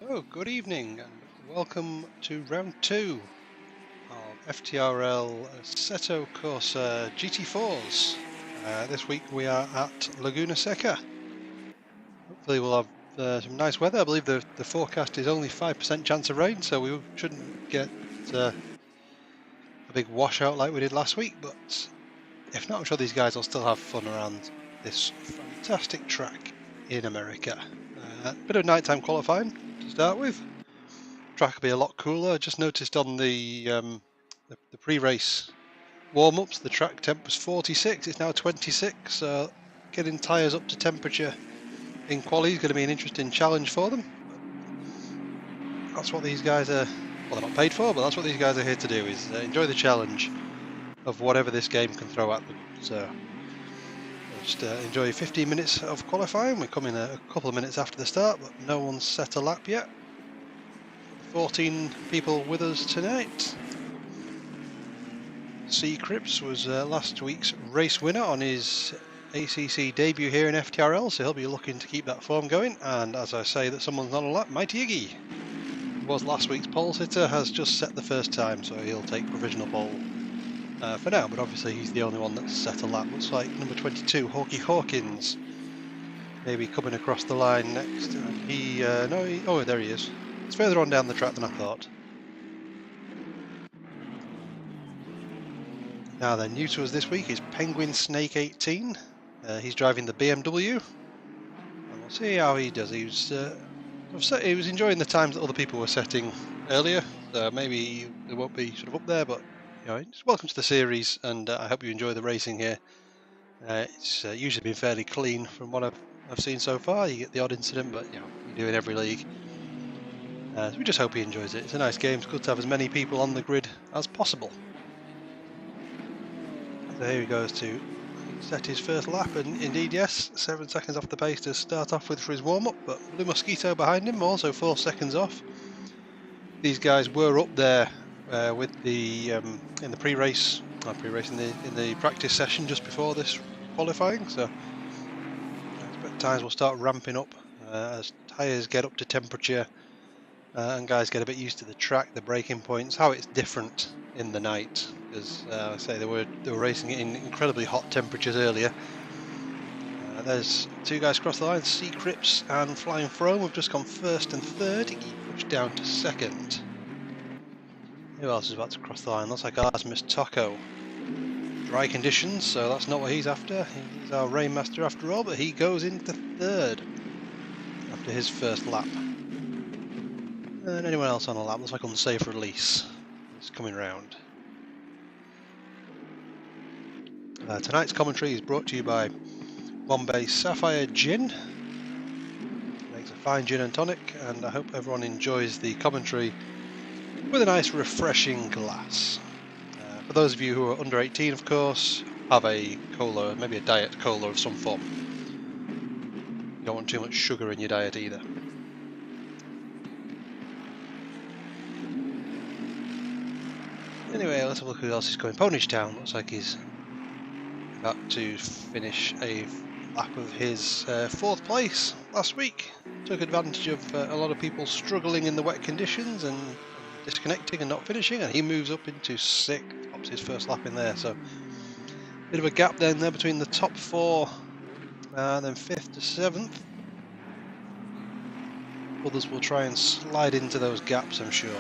So, good evening and welcome to round 2 of FTRL Assetto Corsa GT4s. This week we are at Laguna Seca. Hopefully we'll have some nice weather. I believe the forecast is only 5% chance of rain, so we shouldn't get a big washout like we did last week, but if not, I'm sure these guys will still have fun around this fantastic track in America. Bit of nighttime qualifying to start with. Track will be a lot cooler. I just noticed on the pre-race warm-ups the track temp was 46. It's now 26. So getting tyres up to temperature in quali is going to be an interesting challenge for them. That's what these guys are. Well, they're not paid for, but that's what these guys are here to do: is enjoy the challenge of whatever this game can throw at them. So just enjoy 15 minutes of qualifying. We're coming a couple of minutes after the start, but no one's set a lap yet. 14 people with us tonight. C. Cripps was last week's race winner on his ACC debut here in FTRL, so he'll be looking to keep that form going. And as I say that someone's not on a lap, Mighty Iggy, who was last week's pole sitter, has just set the first time, so he'll take provisional pole for now, but obviously he's the only one that's set a lap. Looks like number 22, Hawkey Hawkins, maybe coming across the line next. And oh, there he is. It's further on down the track than I thought. Now then, new to us this week is Penguin Snake 18. He's driving the BMW, and we'll see how he does. He was enjoying the times that other people were setting earlier, so maybe he won't be sort of up there, but welcome to the series, and I hope you enjoy the racing here. It's usually been fairly clean from what I've seen so far. You get the odd incident, but you do in every league. So we just hope he enjoys it. It's a nice game. It's good to have as many people on the grid as possible. So here he goes to set his first lap, and indeed, yes, 7 seconds off the pace to start off with for his warm-up, but Blue Mosquito behind him, also 4 seconds off. These guys were up there with the in the pre-race, in the practice session just before this qualifying, so I expect tyres will start ramping up as tyres get up to temperature and guys get a bit used to the track, the braking points, how it's different in the night, because I say they were racing it in incredibly hot temperatures earlier. There's 2 guys across the line, C. Cripps and Flying Frome have just gone first and third. He pushed down to second. Who else is about to cross the line? Looks like Assetto Taco. Dry conditions, so that's not what he's after. He's our rainmaster after all, but he goes into third after his first lap. And anyone else on a lap? Looks like unsafe release. It's coming round. Tonight's commentary is brought to you by Bombay Sapphire Gin. Makes a fine gin and tonic, and I hope everyone enjoys the commentary with a nice refreshing glass. For those of you who are under 18, of course, have a cola, maybe a diet cola of some form. You don't want too much sugar in your diet either. Anyway, let's have a look who else is going. Ponish Town looks like he's about to finish a lap of his 4th place last week. Took advantage of a lot of people struggling in the wet conditions and disconnecting and not finishing, and he moves up into 6th, pops his first lap in there. So bit of a gap then there between the top 4 and then 5th to 7th. Others will try and slide into those gaps, I'm sure.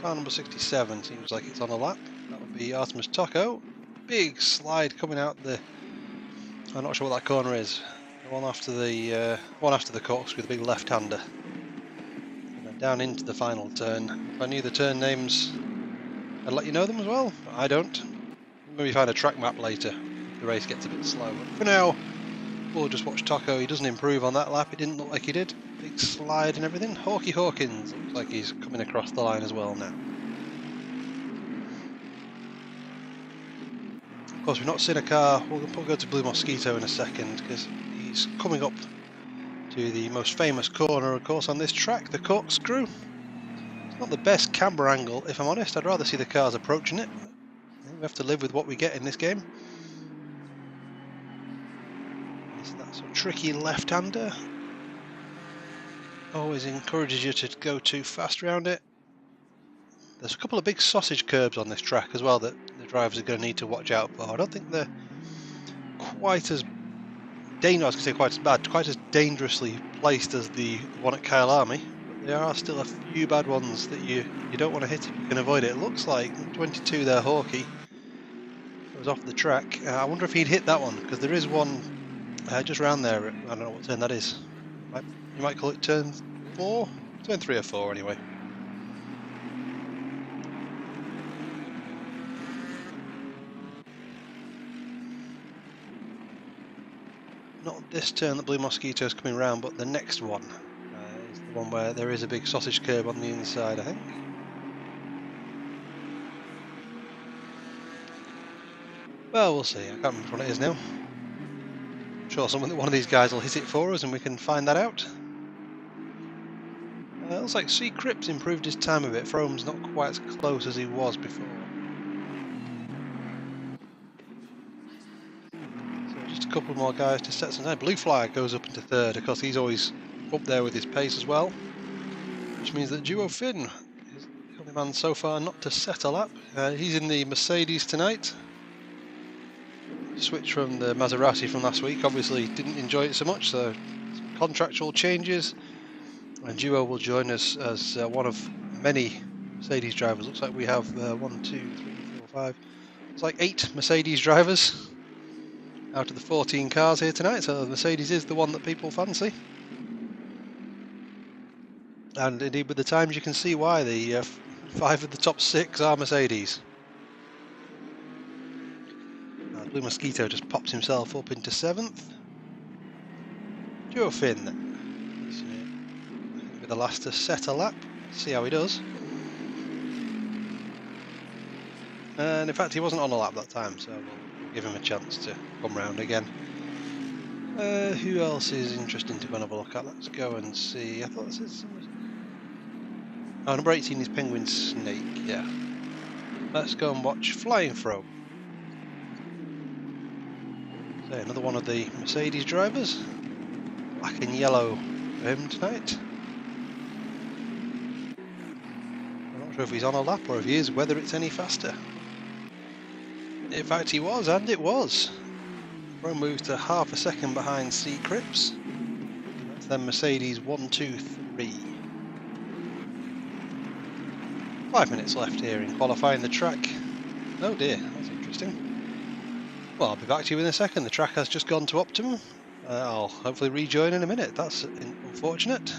Car number 67 seems like it's on a lap. That would be Artemis Taco. Big slide coming out the. I'm not sure what that corner is. The one after the corkscrew, the big left-hander. And then down into the final turn. If I knew the turn names, I'd let you know them as well. But I don't. Maybe find a track map later if the race gets a bit slow. But for now, we'll just watch Taco. He doesn't improve on that lap. It didn't look like he did. Big slide and everything. Hawkey Hawkins looks like he's coming across the line as well now. Of course, we've not seen a car. We'll go to Blue Mosquito in a second because he's coming up to the most famous corner, of course, on this track, the corkscrew. It's not the best camera angle, if I'm honest. I'd rather see the cars approaching it. We have to live with what we get in this game. That's a tricky left-hander. always encourages you to go too fast around it. There's a couple of big sausage curbs on this track as well that the drivers are going to need to watch out for. I don't think they're quite as quite as dangerously placed as the one at Kyalami, but there are still a few bad ones that you don't want to hit if you can avoid it. It looks like 22 there, Hawkey, was off the track. I wonder if he'd hit that one, because there is one just round there. I don't know what turn that is. You might call it turn 4? Turn 3 or 4 anyway. Not this turn that Blue Mosquito is coming round, but the next one is the one where there is a big sausage curb on the inside, I think. Well, we'll see. I can't remember what it is now. I'm sure one of these guys will hit it for us and we can find that out. Looks like C. Cripps improved his time a bit. Frome's not quite as close as he was before. So just a couple more guys to set some time. Blue Flag goes up into third. Of course, he's always up there with his pace as well, which means that Duo Finn is the only man so far not to set a lap. He's in the Mercedes tonight. Switch from the Maserati from last week. Obviously didn't enjoy it so much, so some contractual changes. And Duo will join us as one of many Mercedes drivers. Looks like we have 1, 2, 3, 4, 5. It's like 8 Mercedes drivers out of the 14 cars here tonight. So the Mercedes is the one that people fancy. And indeed, with the times, you can see why. The 5 of the top 6 are Mercedes. Blue Mosquito just pops himself up into 7th. Duo Finn with the last to set a lap. See how he does. And in fact, he wasn't on a lap that time, so we'll give him a chance to come round again. Who else is interesting to go and have a look at? Let's go and see. I thought this is... Oh, number 18 is Penguin Snake, yeah. Let's go and watch Flying Frog. So another one of the Mercedes drivers. Black and yellow for him tonight. I'm not sure if he's on a lap or if he is, whether it's any faster. In fact, he was, and it was. Pro moves to half a second behind C. Cripps. That's then Mercedes 1, 2, 3. 5 minutes left here in qualifying the track. Oh dear, that's interesting. Well, I'll be back to you in a second. The track has just gone to optimum. I'll hopefully rejoin in a minute. That's unfortunate.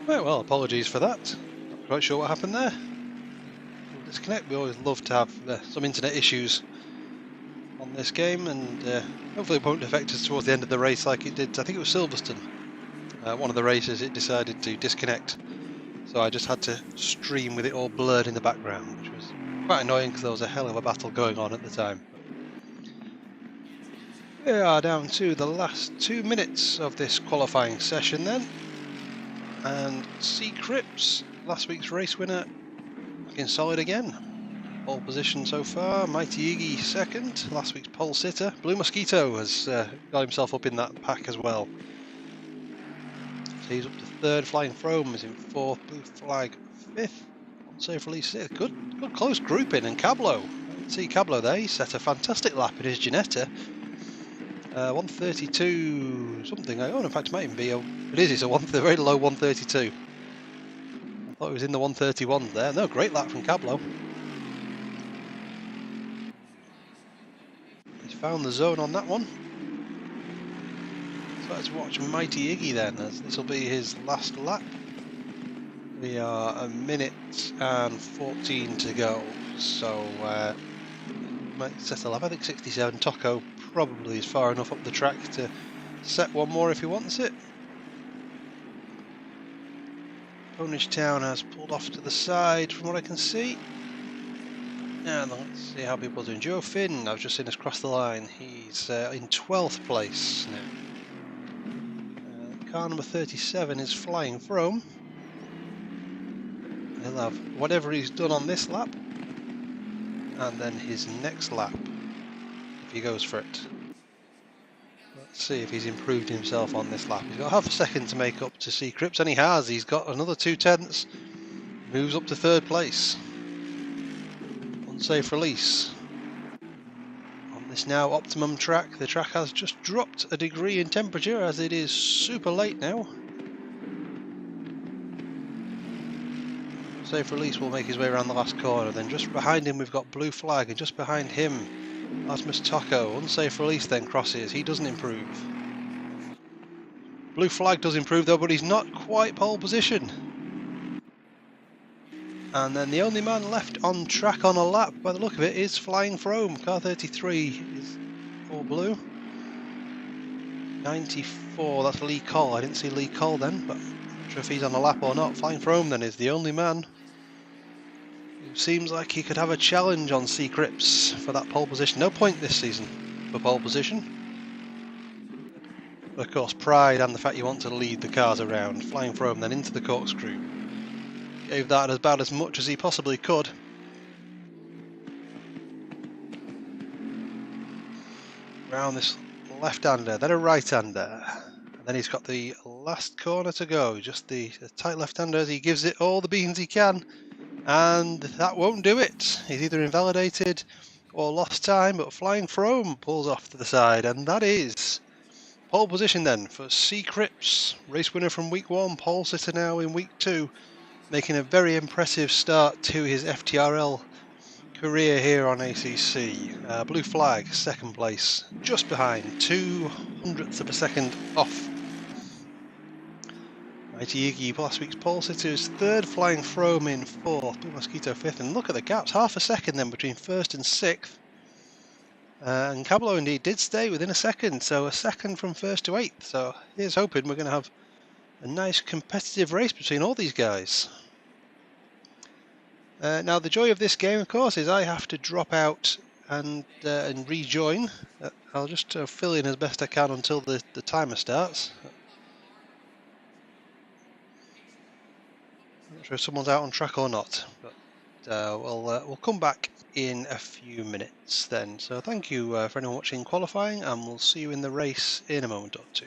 Right, well, apologies for that. Not quite sure what happened there. We'll disconnect. We always love to have some internet issues on this game, and hopefully it won't affect us towards the end of the race like it did. I think it was Silverstone. One of the races it decided to disconnect, so I just had to stream with it all blurred in the background, which was quite annoying because there was a hell of a battle going on at the time. We are down to the last 2 minutes of this qualifying session then, and C. Cripps, last week's race winner, looking solid again. Pole position so far. Mighty Iggy second, last week's pole sitter. Blue Mosquito has got himself up in that pack as well. So he's up to third. Flying Frome is in fourth. Blue Flag fifth. Unsafe release sixth. Good close grouping. And Cablo, I didn't see Cablo there. He set a fantastic lap in his Ginetta. 132 something. Oh, in fact, it might even be it's a very low 132. I thought it was in the 131 there. No, great lap from Cablo. He's found the zone on that one. So let's watch Mighty Iggy then, as this will be his last lap. We are a minute and 14 to go, so might set a lap. I think 67. Tocco probably is far enough up the track to set one more if he wants it. Ponish Town has pulled off to the side from what I can see. And let's see how people are doing. Joe Finn, I've just seen us cross the line. He's in 12th place now. Car number 37 is Flying Frome. He'll have whatever he's done on this lap, and then his next lap, if he goes for it. Let's see if he's improved himself on this lap. He's got half a second to make up to C. Cripps, and he has. He's got another 2/10, moves up to third place. Unsafe release. On this now optimum track, the track has just dropped a degree in temperature as it is super late now. Safe release will make his way around the last corner. Then just behind him we've got Blue Flag, and just behind him Asmus Tocco. Unsafe release then crosses. He doesn't improve. Blue Flag does improve though, but he's not quite pole position. And then the only man left on track on a lap, by the look of it, is Flying Frome. Car 33 is all blue. 94, that's Lee Cole. I didn't see Lee Cole then, but I'm not sure if he's on a lap or not. Flying Frome then is the only man. Seems like he could have a challenge on C. Cripps for that pole position. No point this season for pole position. But of course, pride and the fact you want to lead the cars around. Flying Frome then into the corkscrew. Gave that about as much as he possibly could. Round this left-hander, then a right-hander. And then he's got the last corner to go. Just the tight left-hander as he gives it all the beans he can. And that won't do it. He's either invalidated or lost time, but Flying Frome pulls off to the side, and that is pole position then for C. Cripps, race winner from week 1, pole sitter now in week 2, making a very impressive start to his FTRL career here on ACC. Blue Flag, second place, just behind, 0.02 of a second off. Mighty Iggy, last week's pole sitter, is third. Flying Frome in fourth. Blue Mosquito fifth. And look at the gaps, half a second then between first and sixth. And Cablo indeed did stay within a second, so a second from first to eighth. So here's hoping we're going to have a nice competitive race between all these guys. Now the joy of this game, of course, is I have to drop out and rejoin. I'll just fill in as best I can until the timer starts. I'm not sure if someone's out on track or not, but we'll come back in a few minutes then. So thank you for anyone watching qualifying, and we'll see you in the race in a moment or two.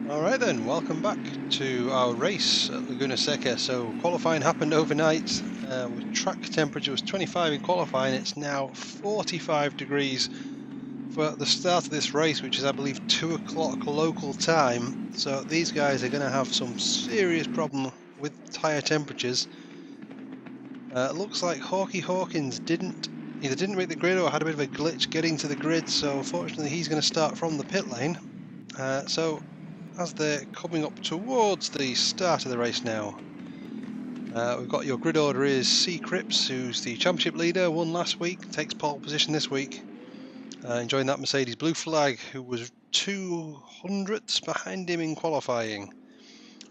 Alright then, welcome back to our race at Laguna Seca. So qualifying happened overnight. Track temperature was 25 in qualifying, it's now 45 degrees for the start of this race, which is I believe 2 o'clock local time. So these guys are going to have some serious problem with tyre temperatures. Looks like Hawkey Hawkins either didn't make the grid or had a bit of a glitch getting to the grid, so unfortunately he's going to start from the pit lane. So as they're coming up towards the start of the race now, we've got your grid order is C. Cripps, who's the championship leader, won last week, takes pole position this week, enjoying that Mercedes blue flag, who was 200ths behind him in qualifying.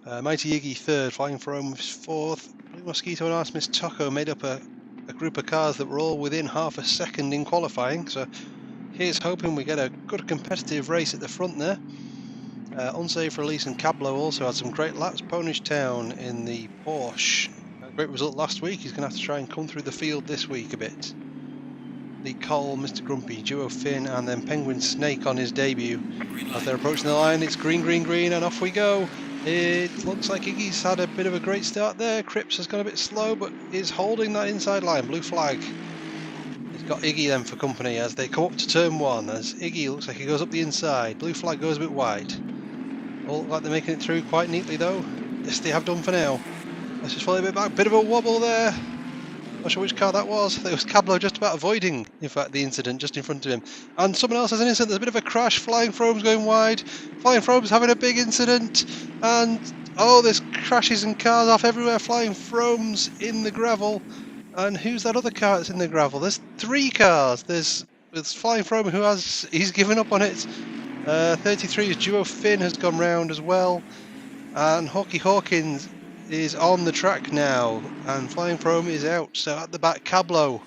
Mighty Iggy third, Flying Foam fourth. Blue Mosquito and Artemis Taco made up a group of cars that were all within half a second in qualifying, so here's hoping we get a good competitive race at the front there. Unsafe Release and Cablo also had some great laps. Ponish Town in the Porsche. A great result last week. He's going to have to try and come through the field this week a bit. Lee Cole, Mr. Grumpy, Duo Finn, and then Penguin Snake on his debut. As they're approaching the line, it's green, green, green, and off we go. It looks like Iggy's had a bit of a great start there. Cripps has gone a bit slow, but is holding that inside line. Blue flag. He's got Iggy then for company as they come up to turn one. As Iggy looks like he goes up the inside. Blue flag goes a bit wide. All look like they're making it through quite neatly though. Yes, they have done for now. Let's just follow a bit back. Bit of a wobble there. Not sure which car that was. It was Cablo just about avoiding, in fact, the incident just in front of him. And someone else has an incident. There's a bit of a crash. Flying Foam's going wide. Flying Foam's having a big incident. And, oh, there's crashes and cars off everywhere. Flying Foam's in the gravel. And who's that other car that's in the gravel? There's 3 cars. There's Flying Foam he's given up on it. 33's Duo Finn has gone round as well. And Hawkey Hawkins is on the track now, and Flying Foam is out. So at the back, Cablo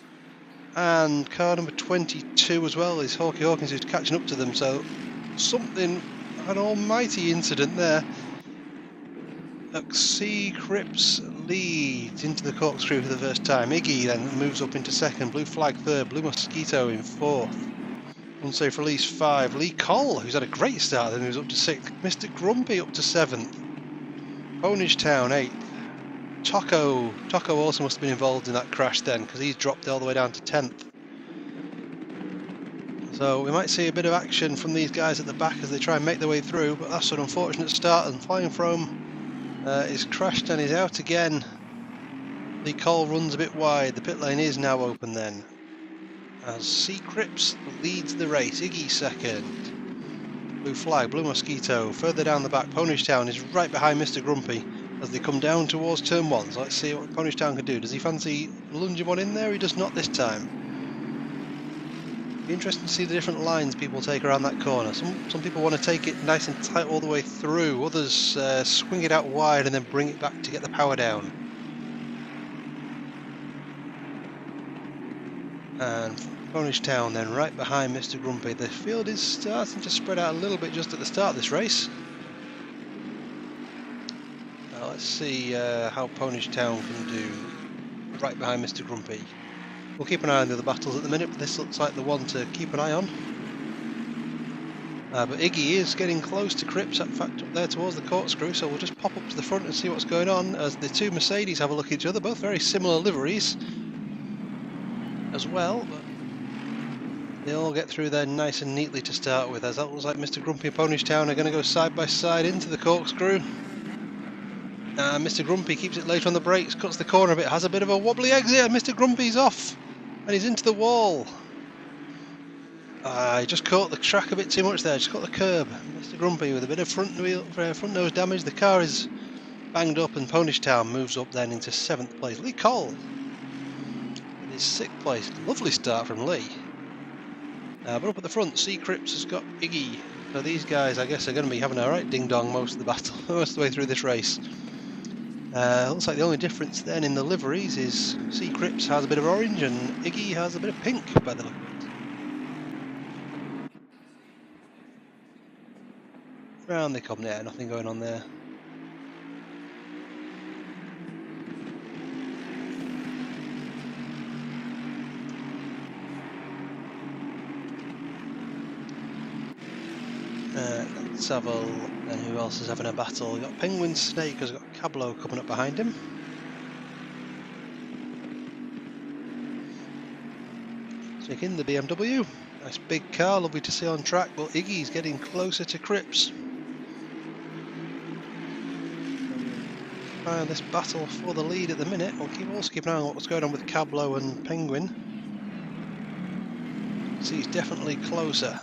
and car number 22 as well is Hawkey Hawkins, who's catching up to them. So an almighty incident there. C. Cripps leads into the corkscrew for the first time. Iggy then moves up into second. Blue flag third. Blue Mosquito in fourth. Unsafe Release 5. Lee Cole, who's had a great start, then moves up to 6th. Mr. Grumpy up to 7th. Ponish Town 8th. Taco also must have been involved in that crash then, because he's dropped all the way down to 10th. So we might see a bit of action from these guys at the back as they try and make their way through, but that's an unfortunate start, and Flying Foam is crashed and is out again. Lee Cole runs a bit wide. The pit lane is now open then, as C. Cripps leads the race. Iggy second. Blue flag, Blue Mosquito further down the back. Ponish Town is right behind Mr. Grumpy as they come down towards turn 1. So let's see what Ponish Town can do. Does he fancy lunging one in there? He does not this time. Be interesting to see the different lines people take around that corner. Some people want to take it nice and tight all the way through. Others swing it out wide and then bring it back to get the power down. And Ponish Town then right behind Mr. Grumpy. The field is starting to spread out a little bit just at the start of this race. Now let's see how Ponish Town can do right behind Mr. Grumpy. We'll keep an eye on the other battles at the minute, but this looks like the one to keep an eye on. But Iggy is getting close to Cripps, in fact up there towards the corkscrew, so we'll just pop up to the front and see what's going on as the 2 Mercedes have a look at each other, both very similar liveries as well, but they all get through there nice and neatly to start with, as that looks like Mr. Grumpy and Ponish Town are going to go side by side into the corkscrew. Mr. Grumpy keeps it later on the brakes, cuts the corner a bit, has a bit of a wobbly exit, and Mr. Grumpy's off, and he's into the wall. He just caught the track a bit too much there, just caught the curb. Mr. Grumpy with a bit of front nose damage, the car is banged up, and Ponish Town moves up then into 7th place. Lee Cole in his 6th place, lovely start from Lee. But up at the front, C. Cripps has got Iggy. So these guys, I guess, are going to be having a right ding-dong most of the battle, most of the way through this race. Looks like the only difference then in the liveries is C. Cripps has a bit of orange and Iggy has a bit of pink by the look of it. Round they come there, nothing going on there. Let's have a look then who else is having a battle. We've got Penguin Snake has got Cablo coming up behind him. Snake in the BMW. Nice big car, lovely to see on track, but Iggy's getting closer to Cripps. And this battle for the lead at the minute. We'll also keep an eye on what's going on with Cablo and Penguin. See, he's definitely closer.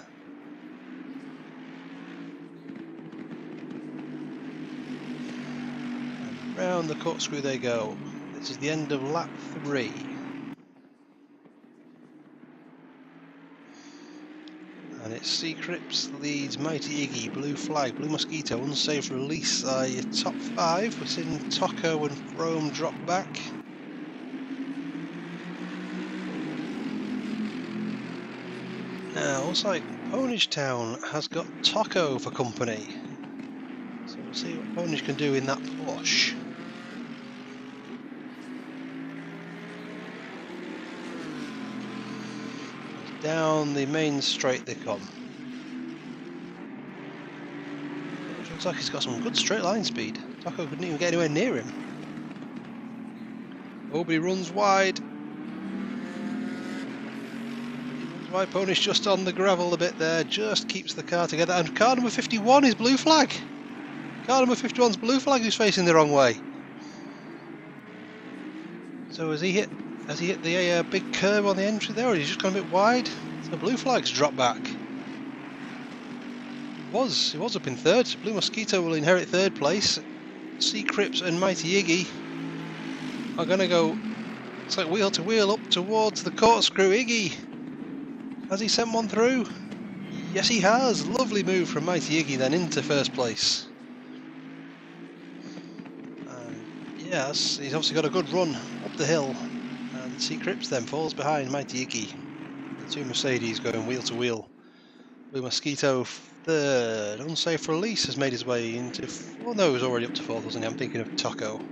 And round the corkscrew they go. This is the end of lap 3. And it's C. Cripps leads Mighty Iggy, Blue Flag, Blue Mosquito, Unsafe Release are your top 5. We're seeing Tocco and Frome drop back. Now, looks like Ponage Town has got Tocco for company. So we'll see what Ponage can do in that Porsche. Down the main straight they come. Which looks like he's got some good straight line speed. Tocco couldn't even get anywhere near him. Nobody runs wide. Wide. Pony's just on the gravel a bit there, just keeps the car together. And car number 51 is Blue Flag. Car number 51's Blue Flag who's facing the wrong way. So has he hit the big curve on the entry there, or he's just gone a bit wide? So Blue Flag's dropped back. He was up in third. So Blue Mosquito will inherit third place. C. Cripps and Mighty Iggy are going to go, it's like wheel to wheel up towards the corkscrew. Iggy, has he sent one through? Yes, he has. Lovely move from Mighty Iggy then into first place. Yes, he's obviously got a good run up the hill. And C. Cripps then falls behind Mighty Iggy. The two Mercedes going wheel to wheel. Blue Mosquito third. Unsafe Release has made his way into... Oh no, he was already up to fourth, wasn't he? I'm thinking of Tocco.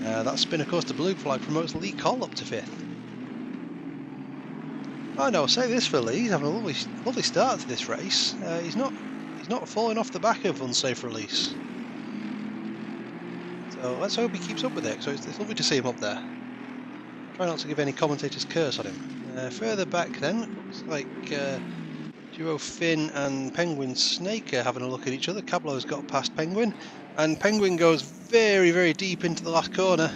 That spin, of course, to Blue Flag promotes Lee Coll up to fifth. Oh no, I'll say this for Lee. He's having a lovely start to this race. He's not falling off the back of Unsafe Release. So let's hope he keeps up with it. So it's lovely to see him up there. Try not to give any commentators curse on him. Further back then, looks like duo Finn and Penguin Snake are having a look at each other. Cablo's got past Penguin, and Penguin goes very, very deep into the last corner.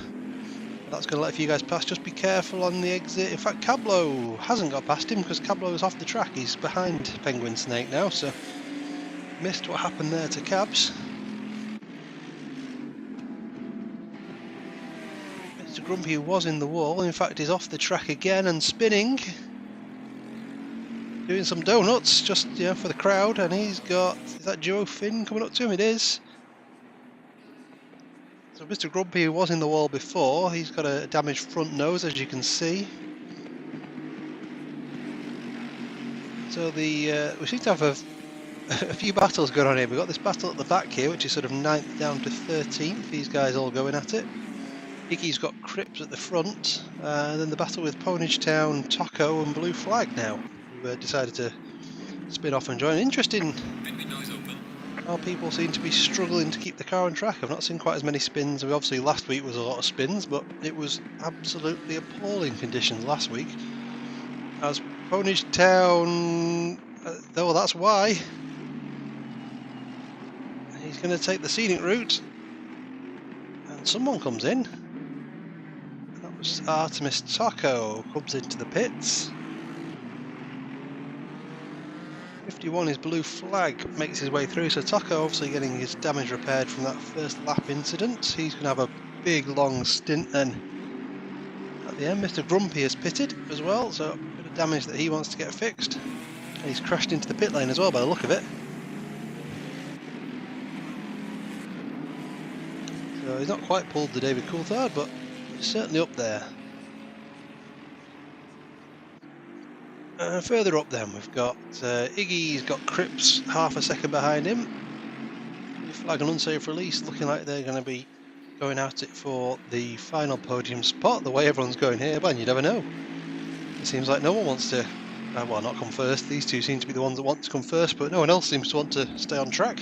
That's going to let a few guys pass. Just be careful on the exit. In fact, Cablo hasn't got past him because Cablo is off the track. He's behind Penguin Snake now, so missed what happened there to Cabs. Mr. Grumpy, who was in the wall, in fact, is off the track again and spinning. Doing some donuts just for the crowd, and he's got, is that duo Finn coming up to him? It is. So Mr. Grumpy, who was in the wall before, he's got a damaged front nose, as you can see. So we seem to have a few battles going on here. We've got this battle at the back here, which is sort of 9th down to 13th. These guys all going at it. Iggy's got Cripps at the front, and then the battle with Ponage Town, Tocco and Blue Flag now, who decided to spin off and join. Interesting. Our people seem to be struggling to keep the car on track. I've not seen quite as many spins. Obviously last week was a lot of spins, but it was absolutely appalling conditions last week. As Ponage Town, well, that's why. He's going to take the scenic route, and someone comes in. That was Artemis Tocco, comes into the pits. 51 is Blue Flag, makes his way through, so Tocco obviously getting his damage repaired from that first lap incident. He's going to have a big long stint then. At the end, Mr. Grumpy has pitted as well, so a bit of damage that he wants to get fixed. And he's crashed into the pit lane as well by the look of it. So he's not quite pulled the David Coulthard, but he's certainly up there. Further up then, we've got Iggy's got Cripps half a second behind him. Blue Flag and Unsafe Release looking like they're going to be going at it for the final podium spot. The way everyone's going here, well, you never know. It seems like no one wants to Well, not come first. These two seem to be the ones that want to come first, but no one else seems to want to stay on track.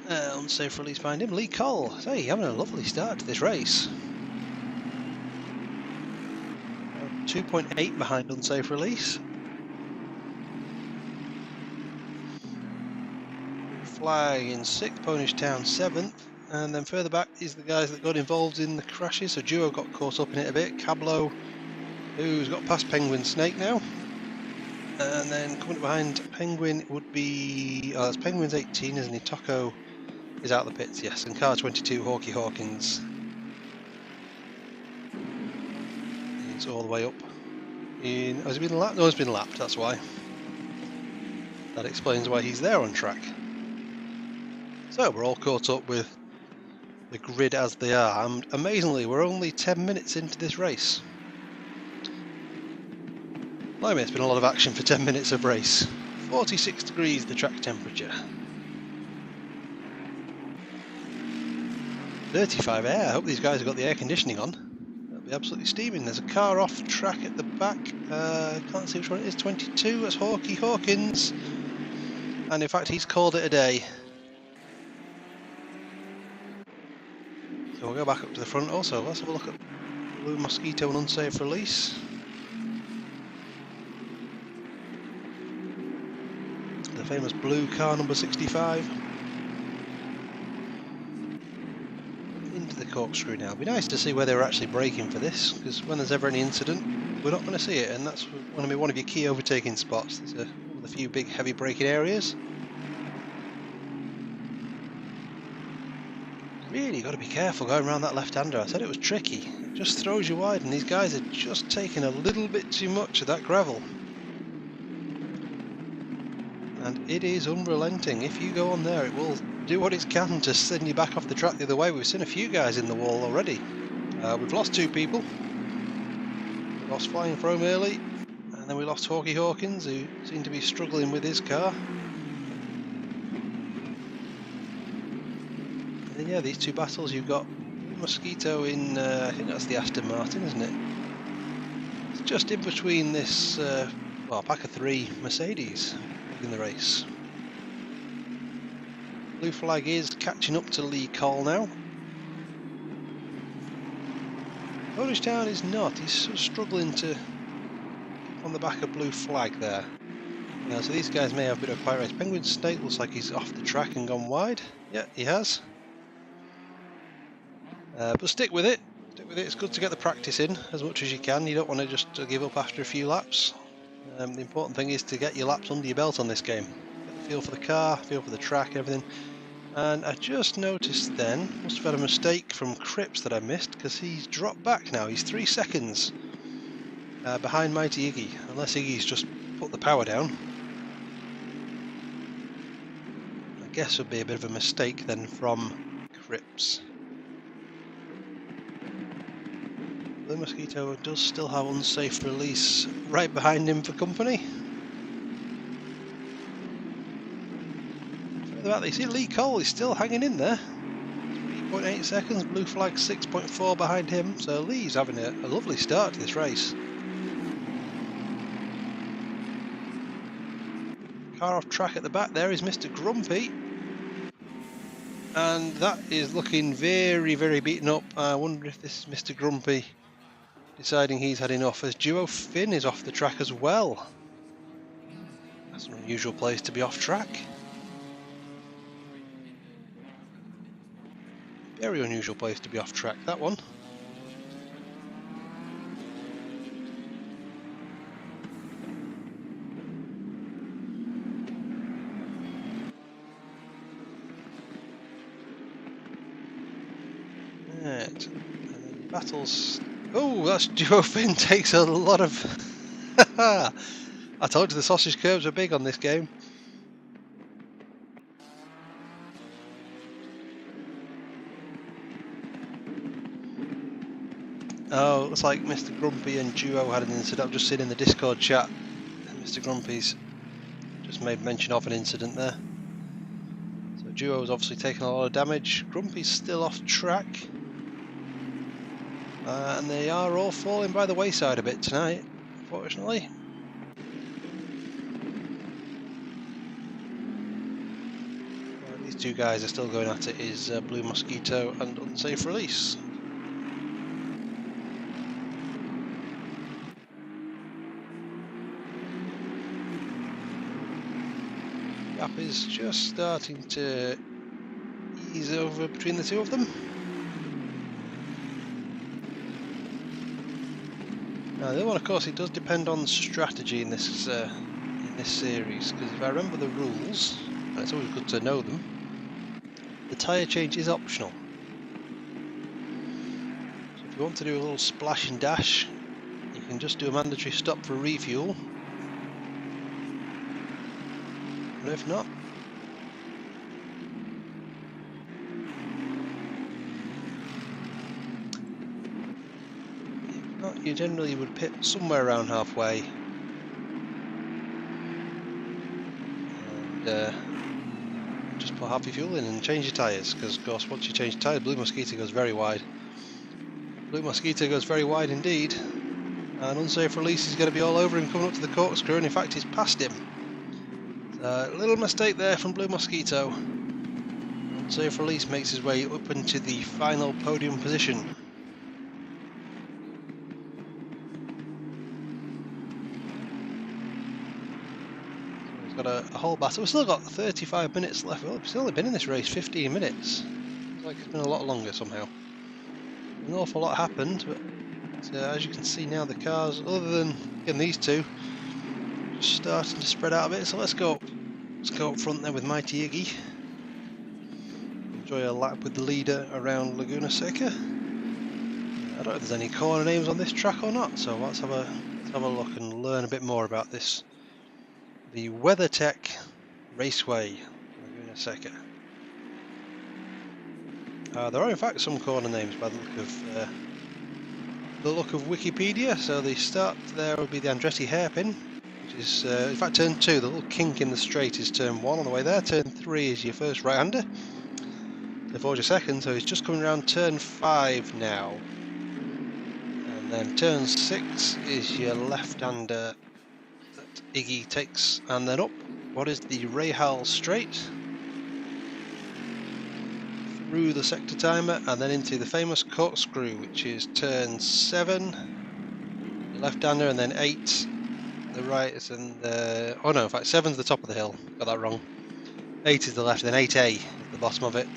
Unsafe release behind him. Lee Cole. Hey, having a lovely start to this race. 2.8 behind unsafe release. Flag in 6th, Ponish Town 7th, and then further back is the guys that got involved in the crashes. So Duo got caught up in it a bit. Cablo, who's got past Penguin Snake now, and then coming up behind Penguin would be that's Penguin's 18, isn't he? Tocco is out of the pits, yes, and car 22 Hawkey Hawkins. It's all the way up. Has he been lapped? No, he's been lapped. That's why. That explains why he's there on track. So we're all caught up with the grid as they are, and amazingly we're only 10 minutes into this race. Blimey, it's been a lot of action for 10 minutes of race. 46 degrees the track temperature. 35 air. I hope these guys have got the air conditioning on. That'll be absolutely steaming. There's a car off track at the back. Can't see which one it is. 22. That's Hawkey Hawkins. And in fact, he's called it a day. So we'll go back up to the front also. Let's have a look at Blue Mosquito and unsafe release. The famous blue car number 65. Into the corkscrew now. It'd be nice to see where they were actually braking for this, because when there's ever any incident, we're not going to see it, and that's going to be one of your key overtaking spots. There's one of the few big heavy braking areas. Really got to be careful going around that left-hander. I said it was tricky. It just throws you wide, and these guys are just taking a little bit too much of that gravel. And it is unrelenting. If you go on there, it will do what it can to send you back off the track the other way. We've seen a few guys in the wall already. We've lost 2 people. We lost Flying Foam early, and then we lost Hawkey Hawkins, who seemed to be struggling with his car. And then, yeah, these 2 battles, you've got Mosquito in, I think that's the Aston Martin, isn't it? It's just in between this, well, pack of 3 Mercedes in the race. Blue flag is catching up to Lee Cole now. Ponish Town is not. He's sort of struggling to keep on the back of blue flag there. So these guys may have a bit of a quiet race. Penguin Snake looks like he's off the track and gone wide. Yeah, he has. But stick with it. Stick with it. It's good to get the practice in as much as you can. You don't want to just give up after a few laps. The important thing is to get your laps under your belt on this game. Get the feel for the car, feel for the track, everything. And I just noticed then, must have had a mistake from Cripps that I missed, because he's dropped back now. He's 3 seconds behind Mighty Iggy, unless Iggy's just put the power down. I guess would be a bit of a mistake then from Cripps. The Mosquito does still have unsafe release right behind him for company. Further back, you see Lee Cole is still hanging in there. 3.8 seconds, blue flag 6.4 behind him, so Lee's having a lovely start to this race. Car off track at the back there is Mr. Grumpy. And that is looking very, very beaten up. I wonder if this is Mr. Grumpy deciding he's had enough, as Duo Finn is off the track as well. That's an unusual place to be off track. Very unusual place to be off track, that one. Right, and then battles. Oh, that's Duo Finn takes a lot of. I told you the sausage curves are big on this game. Oh, looks like Mr. Grumpy and Duo had an incident. I've just seen in the Discord chat. Mr. Grumpy's just made mention of an incident there. So Duo's obviously taken a lot of damage. Grumpy's still off track. And they are all falling by the wayside a bit tonight, unfortunately. These two guys are still going at it, is Blue Mosquito and Unsafe Release. Gap is just starting to ease over between the two of them. Now the other one, of course, it does depend on strategy in this series, because if I remember the rules, and it's always good to know them, the tyre change is optional. So if you want to do a little splash and dash, you can just do a mandatory stop for refuel. But if not, you generally would pit somewhere around halfway and just put half your fuel in and change your tyres, because of course once you change tyres, Blue Mosquito goes very wide. Blue Mosquito goes very wide indeed, and Unsafe Release is going to be all over him coming up to the corkscrew, and in fact he's passed him. A little mistake there from Blue Mosquito. Unsafe Release makes his way up into the final podium position. Got a whole battle. We've still got 35 minutes left. Well, we've only been in this race 15 minutes. It's like it's been a lot longer somehow. An awful lot happened, but as you can see now, the cars, other than again, these two, just starting to spread out a bit. So let's go up front there with Mighty Iggy. Enjoy a lap with the leader around Laguna Seca. I don't know if there's any corner names on this track or not, so let's have a look and learn a bit more about this. The WeatherTech Raceway, Laguna Seca. There are in fact some corner names by the look of Wikipedia. So the start there would be the Andretti hairpin, which is in fact turn 2. The little kink in the straight is turn 1 on the way there. Turn 3 is your first right-hander. Turn 4 is your second. So he's just coming around turn 5 now, and then turn 6 is your left-hander. Iggy takes, and then up what is the Rahal straight through the sector timer and then into the famous corkscrew, which is turn 7 left-hander, and then 8 the right is, and oh no, in fact 7's the top of the hill, got that wrong. 8 is the left, then 8A is the bottom of it.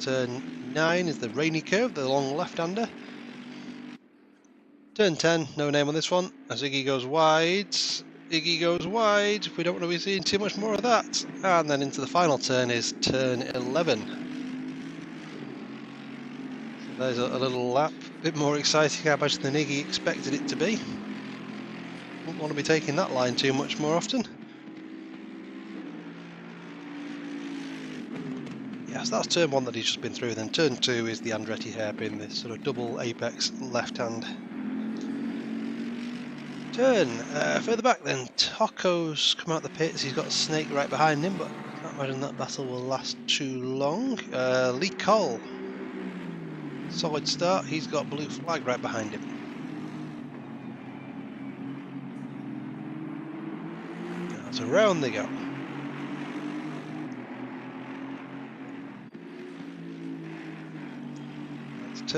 Turn 9 is the rainy curve, the long left-hander. Turn 10, no name on this one, as Iggy goes wide. Iggy goes wide, we don't want to be seeing too much more of that. And then into the final turn is turn 11. So there's a little lap, a bit more exciting I imagine than Iggy expected it to be. Wouldn't want to be taking that line too much more often. Yes, that's turn 1 that he's just been through. Then turn 2 is the Andretti hairpin, this sort of double apex left hand turn. Further back then, Toco's come out the pits. He's got a Snake right behind him, but I can't imagine that battle will last too long. Lee Cole, solid start. He's got Blue Flag right behind him. So round they go. That's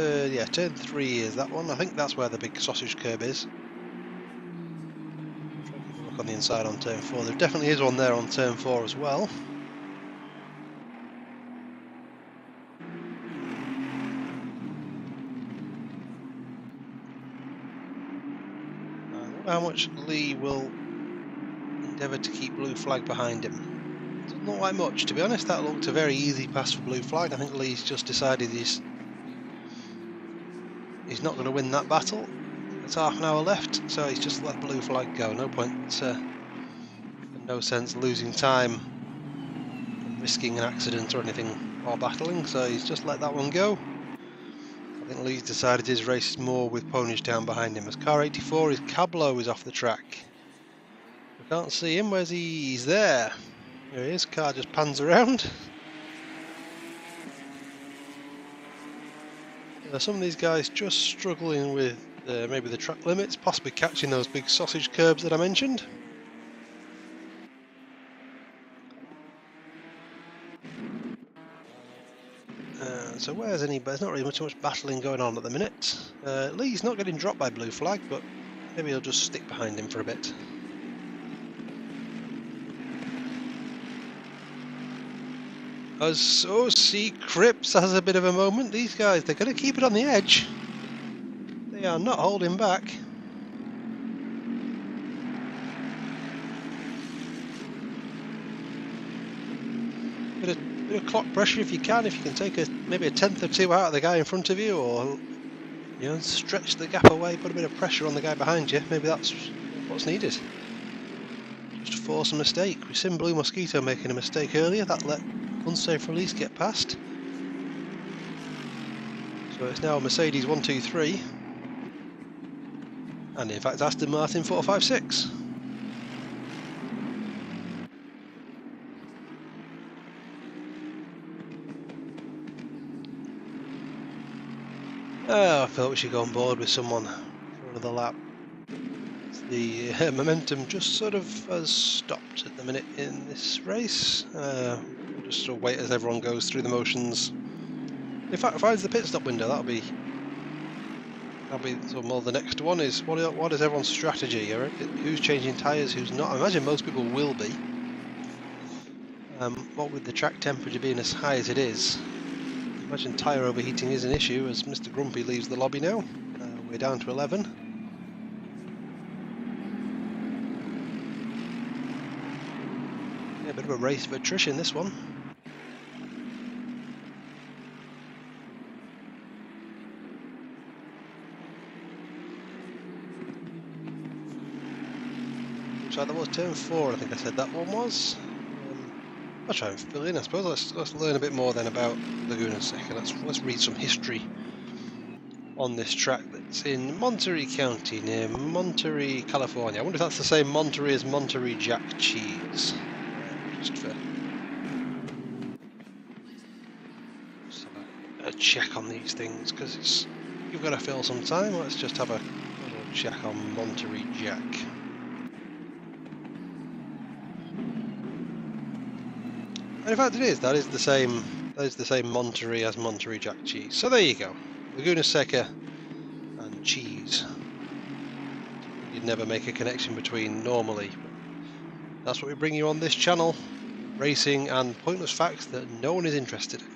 turn 3 is that one. I think that's where the big sausage curb is. On the inside on turn 4. There definitely is one there on turn 4 as well. I wonder how much Lee will endeavour to keep Blue Flag behind him. Doesn't look like much, to be honest. That looked a very easy pass for Blue Flag. I think Lee's just decided he's not going to win that battle. There's half an hour left, so he's just let Blue Flag go. No point, no sense losing time, risking an accident or anything while battling, so he's just let that one go. I think Lee's decided his race is more with Ponish down behind him, as car 84 is Cablo is off the track. We can't see him, where's he? He's there. There he is, car just pans around. Some of these guys just struggling with maybe the track limits, possibly catching those big sausage curbs that I mentioned. So where's any? There's not really too much battling going on at the minute. Lee's not getting dropped by blue flag, but maybe he'll just stick behind him for a bit. As OC Cripps has a bit of a moment. These guys, they're going to keep it on the edge. They are not holding back. Bit of clock pressure if you can. If you can take maybe a tenth or two out of the guy in front of you, or stretch the gap away, put a bit of pressure on the guy behind you. Maybe that's what's needed. Just to force a mistake. We've seen Blue Mosquito making a mistake earlier. That let unsafe release get past. So it's now Mercedes 123, and in fact Aston Martin 456. I felt we should go on board with someone for another lap. The momentum just sort of has stopped at the minute in this race. We'll just sort of wait as everyone goes through the motions. In fact, if I was the pit stop window, that'll be sort of more the next one is what is everyone's strategy? Who's changing tyres, who's not? I imagine most people will be. What with the track temperature being as high as it is, I imagine tyre overheating is an issue as Mr. Grumpy leaves the lobby now. We're down to 11. Yeah, a bit of a race of attrition this one. So that was turn 4, I think I said that one was. I'll try and fill in, I suppose. Let's learn a bit more then about Laguna Seca. Let's read some history on this track that's in Monterey County near Monterey, California. I wonder if that's the same Monterey as Monterey Jack cheese. Just have a check on these things because you've got to fill some time. Let's just have a little check on Monterey Jack. And in fact, that is the same Monterey as Monterey Jack cheese. So there you go, Laguna Seca and cheese. You'd never make a connection between normally. That's what we bring you on this channel: racing and pointless facts that no one is interested in.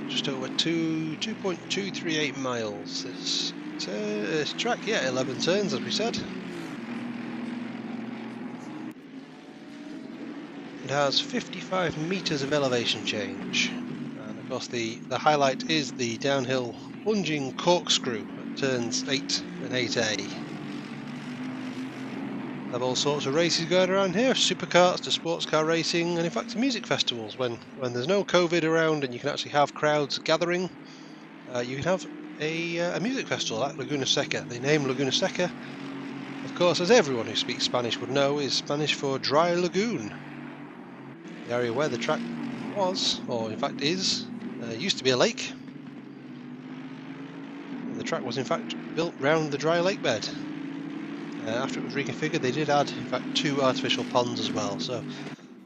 Just over 2.238 miles. This track, yeah, 11 turns as we said. It has 55 metres of elevation change, and of course the highlight is the downhill plunging corkscrew at turns 8 and 8A. They have all sorts of races going around here, supercarts to sports car racing, and in fact to music festivals. When there's no COVID around and you can actually have crowds gathering, you can have a music festival at Laguna Seca. The name Laguna Seca, of course, as everyone who speaks Spanish would know, is Spanish for dry lagoon. The area where the track was, or in fact is, used to be a lake. The track was in fact built round the dry lake bed. After it was reconfigured, they did add in fact 2 artificial ponds as well. So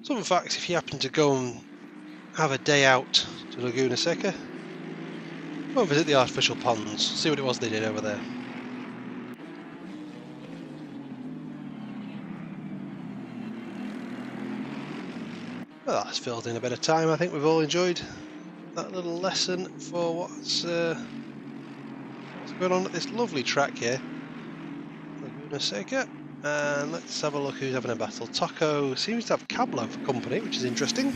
some facts, if you happen to go and have a day out to Laguna Seca, go and visit the artificial ponds, see what it was they did over there. Well, that's filled in a bit of time. I think we've all enjoyed that little lesson for what's going on at this lovely track here, Laguna Seca. And let's have a look who's having a battle. Taco seems to have Cablo for company, which is interesting.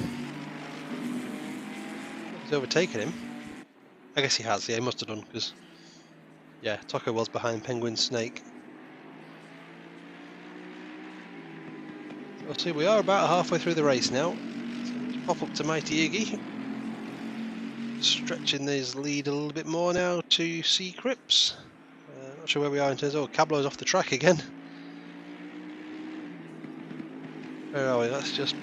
He's overtaken him. I guess he has, yeah, he must have done, because, yeah, Taco was behind Penguin Snake. So see, we are about halfway through the race now. So let's pop up to Mighty Iggy. Stretching his lead a little bit more now to C. Cripps. Not sure where we are in terms of... Oh, Cablo's off the track again. Where are we? Let's just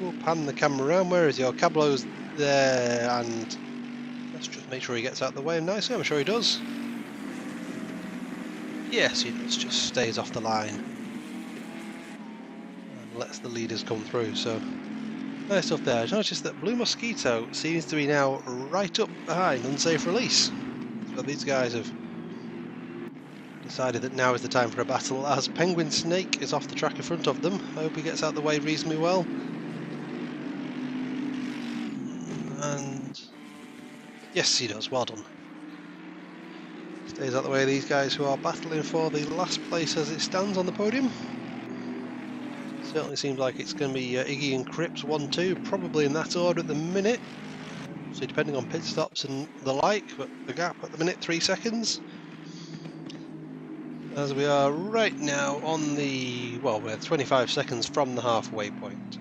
We'll pan the camera around. Where is he? Oh, Cablo's there, and let's just make sure he gets out of the way nicely. I'm sure he does. Yes, he does. Just stays off the line and lets the leaders come through. So nice stuff there. I noticed that Blue Mosquito seems to be now right up behind Unsafe Release. So these guys have decided that now is the time for a battle, as Penguin Snake is off the track in front of them. I hope he gets out of the way reasonably well. And yes, he does. Well done. Stays out of the way of these guys who are battling for the last place as it stands on the podium. Certainly seems like it's going to be Iggy and Cripps 1-2, probably in that order at the minute. So depending on pit stops and the like, but the gap at the minute 3 seconds. As we are right now on the, well, we're 25 seconds from the halfway point.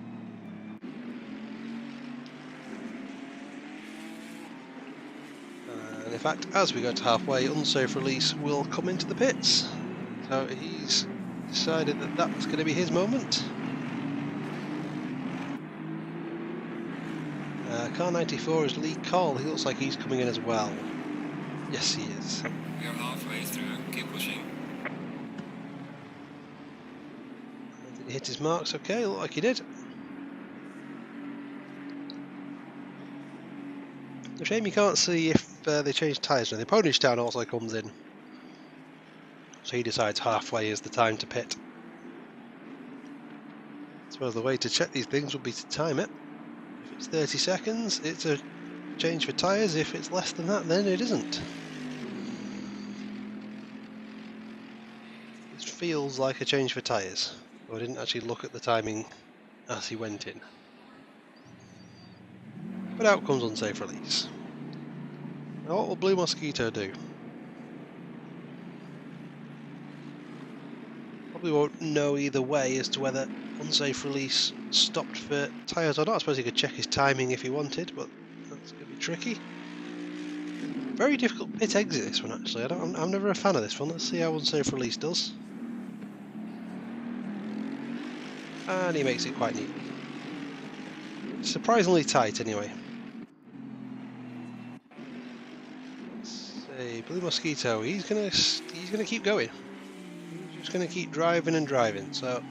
And in fact, as we go to halfway, Unsafe Release will come into the pits. So he's decided that that's going to be his moment. Car 94 is Lee Cole. He looks like he's coming in as well. Yes, he is. We are halfway through. Keep pushing. Did he hit his marks? Okay, looked like he did. A shame you can't see if they change tyres. The ponish down also comes in. So he decides halfway is the time to pit. I suppose the way to check these things would be to time it. If it's 30 seconds, it's a change for tyres. If it's less than that, then it isn't. It feels like a change for tyres. I didn't actually look at the timing as he went in. But out comes Unsafe Release. Now what will Blue Mosquito do? Probably won't know either way as to whether Unsafe Release stopped for tyres or not. I suppose he could check his timing if he wanted, but that's going to be tricky. Very difficult pit exit this one actually. I'm never a fan of this one. Let's see how Unsafe Release does. And he makes it quite neat. Surprisingly tight anyway. Let's see, Blue Mosquito, he's gonna keep going. He's just gonna keep driving and driving. So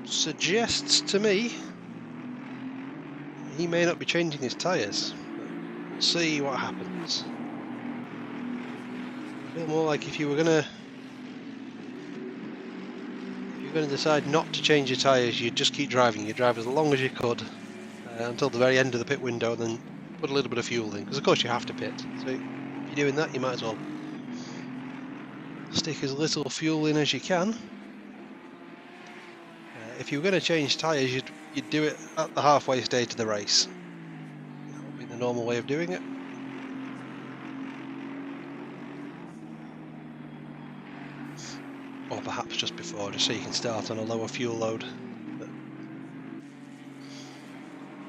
suggests to me he may not be changing his tyres. We'll see what happens. I feel more like if you were gonna decide not to change your tyres, you'd just keep driving. You'd drive as long as you could until the very end of the pit window, and then put a little bit of fuel in, because of course you have to pit. So if you're doing that, you might as well stick as little fuel in as you can. If you were going to change tyres, you'd do it at the halfway stage of the race. That would be the normal way of doing it. Or perhaps just before, just so you can start on a lower fuel load. But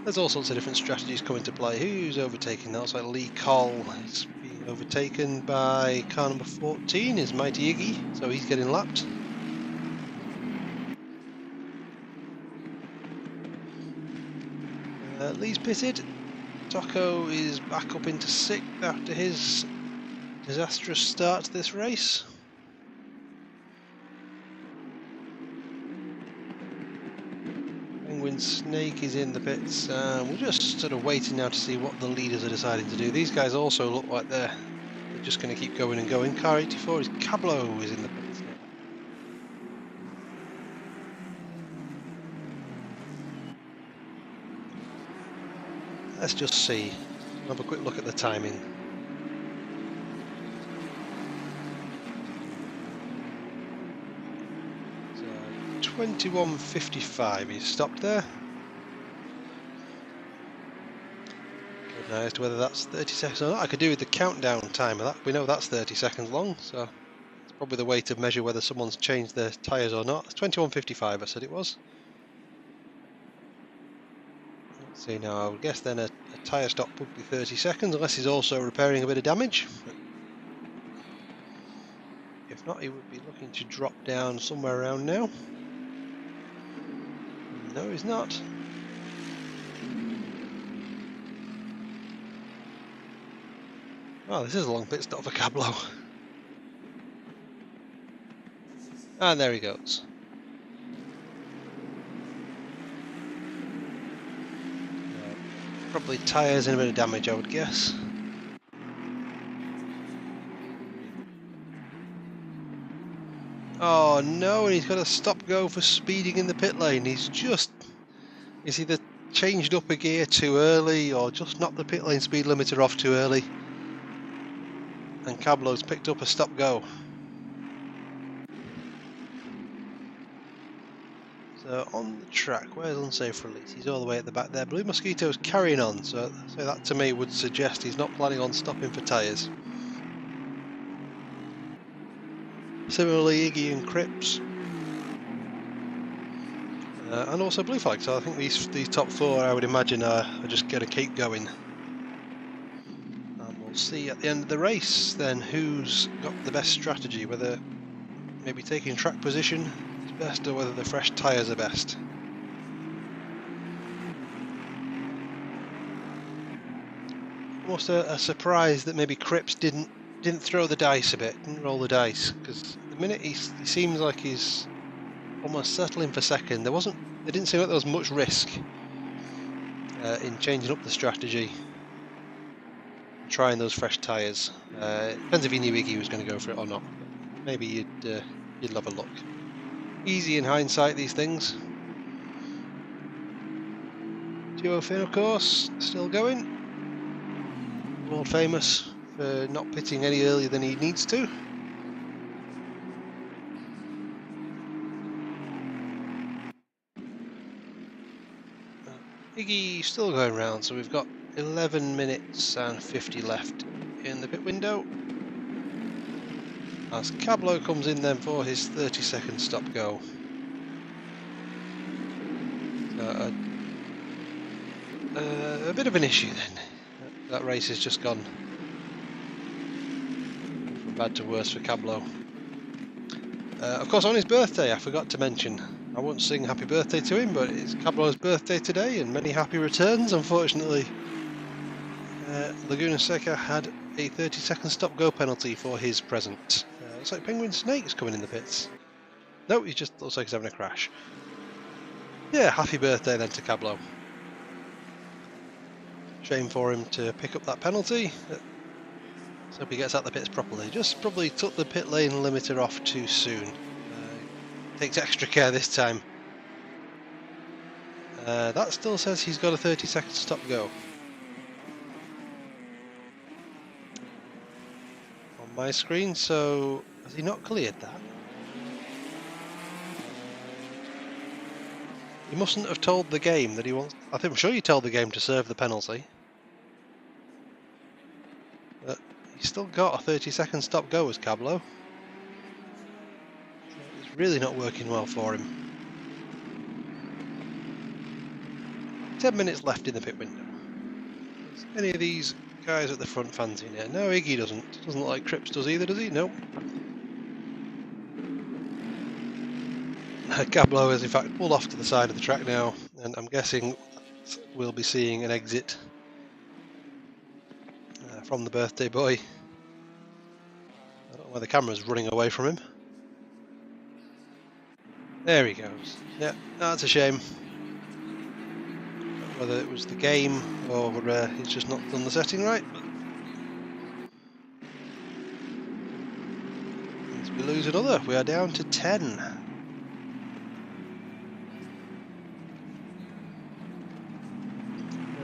there's all sorts of different strategies come into play. Who's overtaking that? Looks like Lee Cole is being overtaken by car number 14, is Mighty Iggy, so he's getting lapped. Lee's pitted. Tocco is back up into 6th after his disastrous start to this race. Penguin Snake is in the pits. We're just sort of waiting now to see what the leaders are deciding to do. These guys also look like they're just going to keep going and going. Car 84 is Cablo is in the pits now. Let's just see. Have a quick look at the timing. So 21:55. He's stopped there. Don't know as to whether that's 30 seconds or not. I could do with the countdown time of that. We know that's 30 seconds long, so it's probably the way to measure whether someone's changed their tyres or not. It's 21:55. I said it was. Let's see now. I would guess then a tyre stop would be 30 seconds, unless he's also repairing a bit of damage. If not, he would be looking to drop down somewhere around now. No, he's not. Oh, this is a long pit stop for Cablo. And there he goes. Probably tyres and a bit of damage, I would guess. Oh no, and he's got a stop-go for speeding in the pit lane. He's either changed up a gear too early or just knocked the pit lane speed limiter off too early. And Cablo's picked up a stop-go. So on the track, where's unsafe release? He's all the way at the back there. Blue Mosquito's carrying on, so that to me would suggest he's not planning on stopping for tyres. Similarly, Iggy and Cripps. And also Blue Flag, so I think these top four, I would imagine, are just going to keep going. And we'll see at the end of the race then who's got the best strategy, whether maybe taking track position is best or whether the fresh tyres are best. Almost a surprise that maybe Cripps didn't throw the dice a bit, didn't roll the dice, because the minute he seems like he's almost settling for second, there didn't seem like there was much risk in changing up the strategy, trying those fresh tyres. Depends if he knew Iggy was going to go for it or not. Maybe you'd love a look. Easy in hindsight, these things. Duo Finn, of course, still going. World famous for not pitting any earlier than he needs to. Iggy still going round, so we've got 11 minutes and 50 left in the pit window. As Cablo comes in then for his 30-second stop-go. A bit of an issue then. That race has just gone from bad to worse for Cablo. Of course, on his birthday, I forgot to mention, I won't sing happy birthday to him, but it's Cablo's birthday today, and many happy returns. Unfortunately, Laguna Seca had a 30-second stop-go penalty for his present. Looks like Penguin Snake's coming in the pits. No, he just looks like he's having a crash. Yeah, happy birthday then to Cablo. Shame for him to pick up that penalty. Let's hope he gets out the pits properly. Just probably took the pit lane limiter off too soon. Takes extra care this time. That still says he's got a 30-second stop-go. On my screen, so has he not cleared that? He mustn't have told the game that he wants... I'm sure you told the game to serve the penalty. But he's still got a 30-second stop-go as Cablo. It's really not working well for him. 10 minutes left in the pit window. Does any of these guys at the front fancy here? No, Iggy doesn't. Doesn't look like Cripps does either, does he? No. Cablo has in fact pulled off to the side of the track now, and I'm guessing we'll be seeing an exit from the birthday boy. I don't know why the camera's running away from him. There he goes. Yeah, that's a shame. Whether it was the game or he's just not done the setting right. But as we lose another, we are down to 10.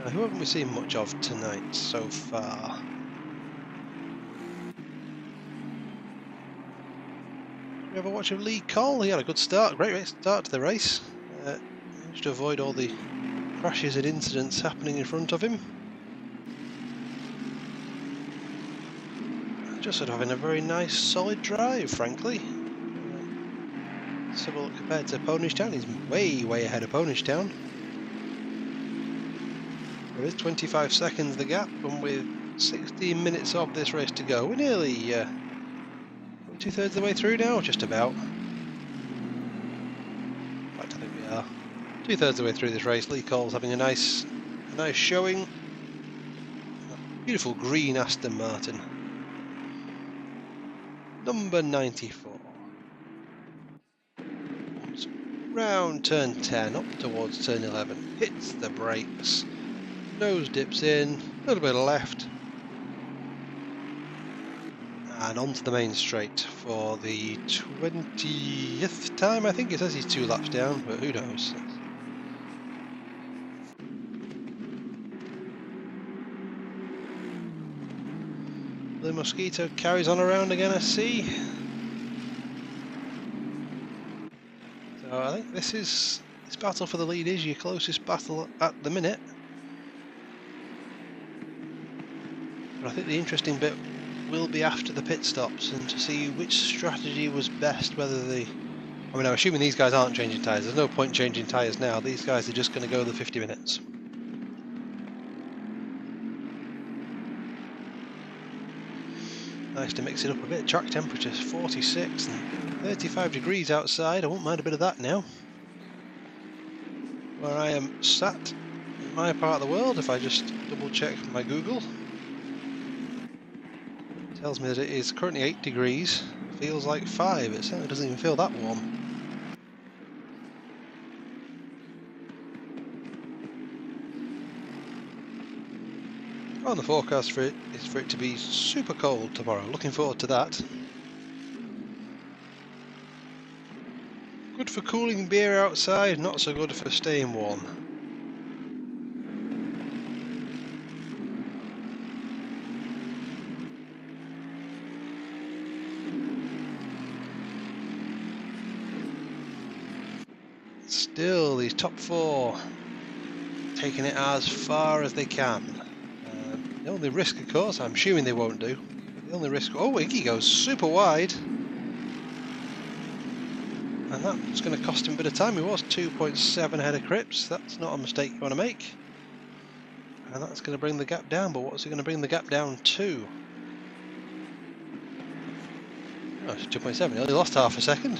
Who haven't we seen much of tonight so far? Did we have a watch of Lee Cole? He had a good start, great start to the race. Managed to avoid all the crashes and incidents happening in front of him. Just sort of having a very nice solid drive, frankly. So well, compared to Ponish Town, he's way ahead of Ponish Town. There is 25 seconds the gap, and with 16 minutes of this race to go, we're nearly 2/3 of the way through now, just about. In fact, I think we are 2/3 of the way through this race. Lee Cole's having a nice showing. Beautiful green Aston Martin. number 94. Round turn 10, up towards turn 11, hits the brakes, nose dips in, a little bit of left, and onto the main straight for the 20th time. I think it says he's 2 laps down, but who knows. The Mosquito carries on around again, I see. So I think this battle for the lead is your closest battle at the minute. But I think the interesting bit will be after the pit stops and to see which strategy was best, whether I mean, I'm assuming these guys aren't changing tyres. There's no point changing tyres now. These guys are just going to go the 50 minutes. Nice to mix it up a bit. Track temperatures 46 and 35 degrees outside. I won't mind a bit of that now. Where I am sat in my part of the world, if I just double check my Google, it tells me that it is currently 8 degrees. Feels like 5. It certainly doesn't even feel that warm. On the forecast for it is for it to be super cold tomorrow. Looking forward to that. Good for cooling beer outside, not so good for staying warm. Still, these top 4 taking it as far as they can. The only risk, of course, I'm assuming they won't do. The only risk. Oh, Iggy goes super wide. And that's going to cost him a bit of time. He was 2.7 ahead of Cripps. That's not a mistake you want to make. And that's going to bring the gap down. But what's he going to bring the gap down to? Oh, it's 2.7. He only lost half a second.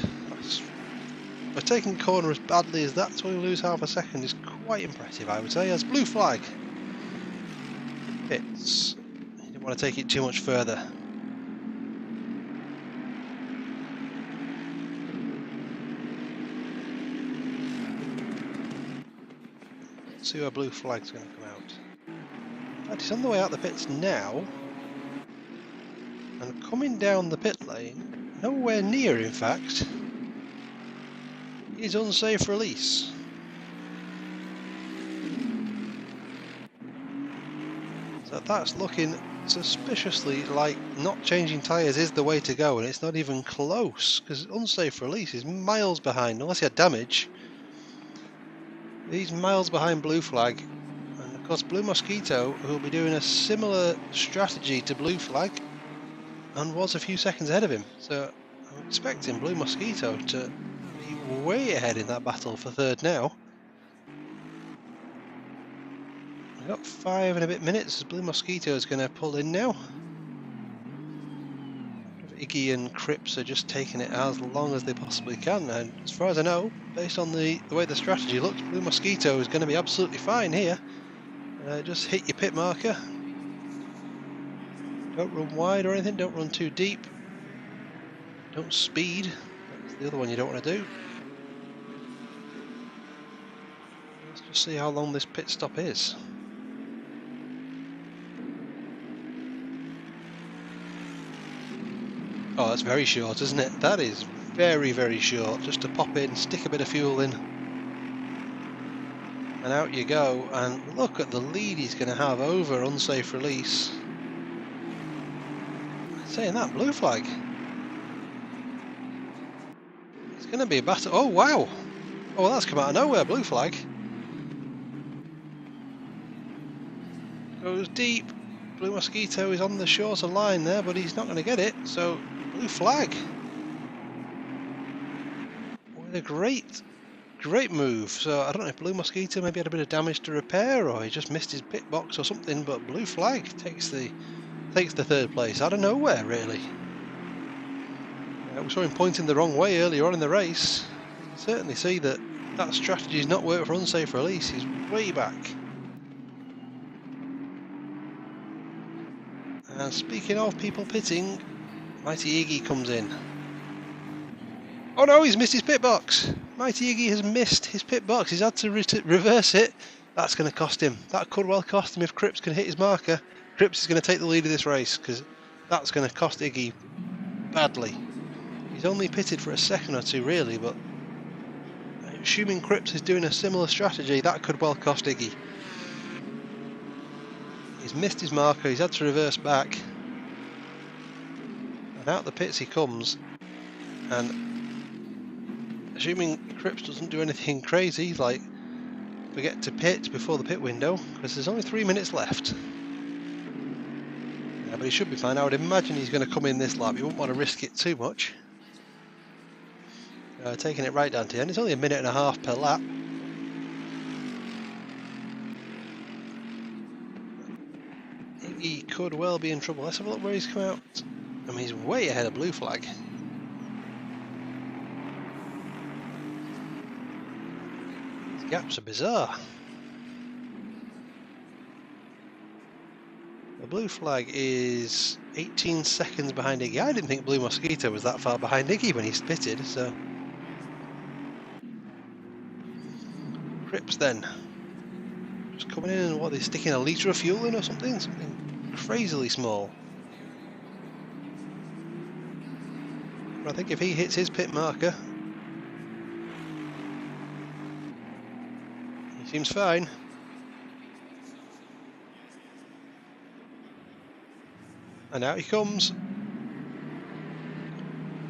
By taking the corner as badly as that, to only lose half a second is quite impressive, I would say. As blue flag. You didn't want to take it too much further. Let's see where blue flag's going to come out. In fact, it's on the way out the pits now. And coming down the pit lane, nowhere near in fact, is unsafe release. So that's looking suspiciously like not changing tyres is the way to go, and it's not even close, because unsafe release is miles behind, unless he had damage. He's miles behind blue flag, and of course blue Mosquito, who will be doing a similar strategy to blue flag, and was a few seconds ahead of him. So I'm expecting blue Mosquito to be way ahead in that battle for third now. We've got 5 and a bit minutes as blue Mosquito is going to pull in now. Iggy and Cripps are just taking it as long as they possibly can, and as far as I know, based on the way the strategy looks, blue Mosquito is going to be absolutely fine here. Just hit your pit marker. Don't run wide or anything, don't run too deep. Don't speed, that's the other one you don't want to do. Let's just see how long this pit stop is. Oh, that's very short, isn't it? That is very, very short. Just to pop in, stick a bit of fuel in, and out you go. And look at the lead he's going to have over unsafe release. Saying that, blue flag. It's going to be a battle. Oh, wow. Oh, well, that's come out of nowhere, blue flag. Goes deep. Blue Mosquito is on the shorter line there, but he's not going to get it. So, blue flag. What a great move. So, I don't know if blue Mosquito maybe had a bit of damage to repair, or he just missed his pit box or something, but blue flag takes the third place out of nowhere, really. We saw him pointing the wrong way earlier on in the race. You can certainly see that strategy has not worked for unsafe release. He's way back. And speaking of people pitting, Mighty Iggy comes in. Oh no, he's missed his pit box. Mighty Iggy has missed his pit box. He's had to reverse it. That's going to cost him. That could well cost him if Cripps can hit his marker. Cripps is going to take the lead of this race because that's going to cost Iggy badly. He's only pitted for a second or two really, but assuming Cripps is doing a similar strategy, that could well cost Iggy. He's missed his marker, he's had to reverse back. And out the pits he comes. And assuming Cripps doesn't do anything crazy, like forget to pit before the pit window, because there's only 3 minutes left. Yeah, but he should be fine. I would imagine he's going to come in this lap. You wouldn't want to risk it too much. Taking it right down to the end. It's only a minute and a half per lap. He could well be in trouble. Let's have a look where he's come out. I mean, he's way ahead of Blue Flag. These gaps are bizarre. The Blue Flag is 18 seconds behind Iggy. I didn't think Blue Mosquito was that far behind Iggy when he's pitted, so... Cripps then. Just coming in and what, they're sticking a litre of fuel in or something? Something crazily small. I think if he hits his pit marker, he seems fine. And out he comes.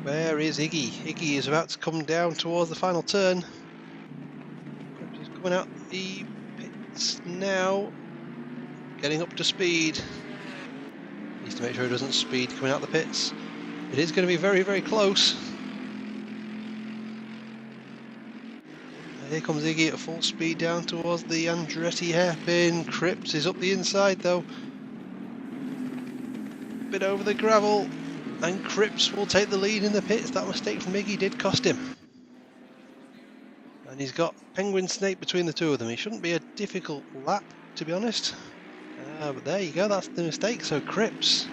Where is Iggy? Iggy is about to come down towards the final turn. He's coming out the pits now. Getting up to speed. Needs to make sure he doesn't speed coming out the pits. It is going to be very, very close. Here comes Iggy at full speed down towards the Andretti hairpin. Cripps is up the inside though. Bit over the gravel. And Cripps will take the lead in the pits. That mistake from Iggy did cost him. And he's got Penguin Snake between the two of them. It shouldn't be a difficult lap, to be honest. But there you go, that's the mistake. So Cripps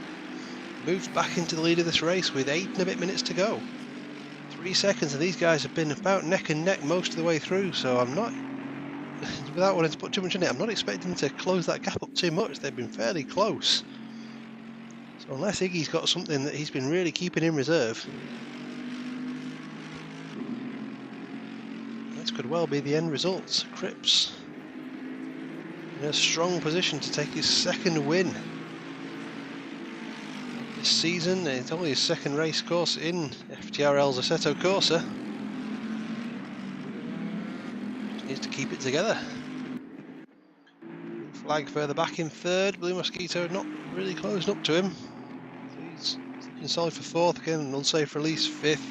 moves back into the lead of this race with 8 and a bit minutes to go. 3 seconds, and these guys have been about neck and neck most of the way through, so I'm not, without wanting to put too much in it, I'm not expecting to close that gap up too much. They've been fairly close. So unless Iggy's got something that he's been really keeping in reserve, this could well be the end result. Cripps in a strong position to take his second win this season. It's only his second race course in FTRL's Assetto Corsa. Just needs to keep it together. Flag further back in third. Blue Mosquito not really closing up to him. So he's looking solid for fourth again. An unsafe release fifth.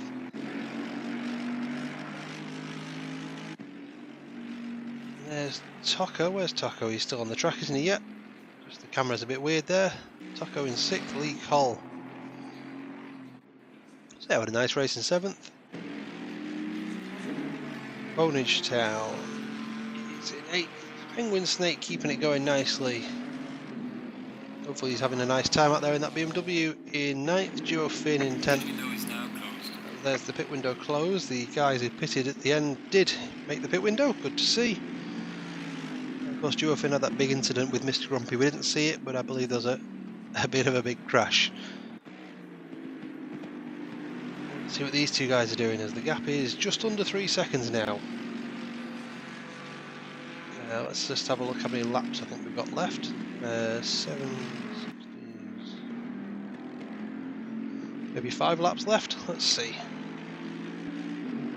There's Taco. Where's Taco? He's still on the track, isn't he yet? Just the camera's a bit weird there. Taco in 6th, Lee Hall. So yeah, what a nice race in 7th. Bonage Town is in 8th. Penguin Snake keeping it going nicely. Hopefully he's having a nice time out there in that BMW. In 9th, Duo Finn in 10th. There's the pit window closed. The guys who pitted at the end did make the pit window. Good to see. Of course, Duo Finn had that big incident with Mr. Grumpy. We didn't see it, but I believe there's a bit of a big crash. Let's see what these two guys are doing, as the gap is just under 3 seconds now. Let's just have a look how many laps I think we've got left. 7, 16, maybe 5 laps left. Let's see.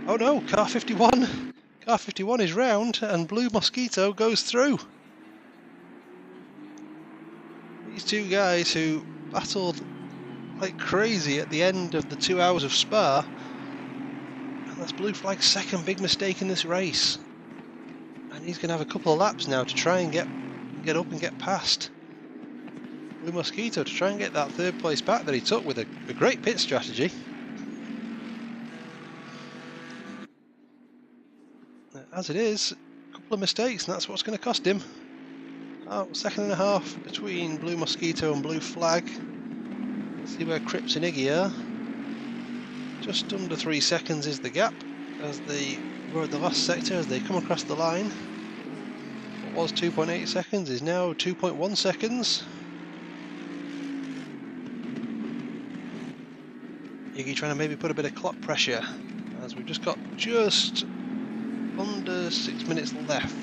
Oh no, car 51! Car 51 is round and Blue Mosquito goes through. These two guys who battled like crazy at the end of the 2 hours of Spa, and that's Blue Flag's second big mistake in this race. And he's going to have a couple of laps now to try and get up and get past Blue Mosquito, to try and get that 3rd place back that he took with a great pit strategy. As it is, a couple of mistakes, and that's what's going to cost him. Oh, 2.5 seconds between Blue Mosquito and Blue Flag. Let's see where Cripps and Iggy are. Just under 3 seconds is the gap as they were at the last sector as they come across the line. What was 2.8 seconds is now 2.1 seconds. Iggy trying to maybe put a bit of clock pressure as we've just got just under 6 minutes left.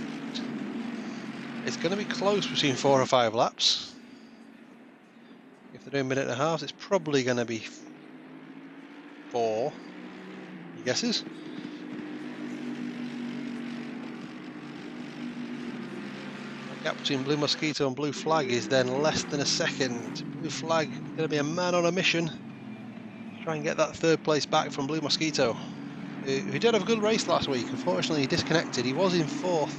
It's going to be close between 4 or 5 laps. If they're doing a minute and a half, it's probably going to be 4. Your guesses? The gap between Blue Mosquito and Blue Flag is then less than a second. Blue Flag going to be a man on a mission to try and get that 3rd place back from Blue Mosquito, who did have a good race last week. Unfortunately, he disconnected. He was in 4th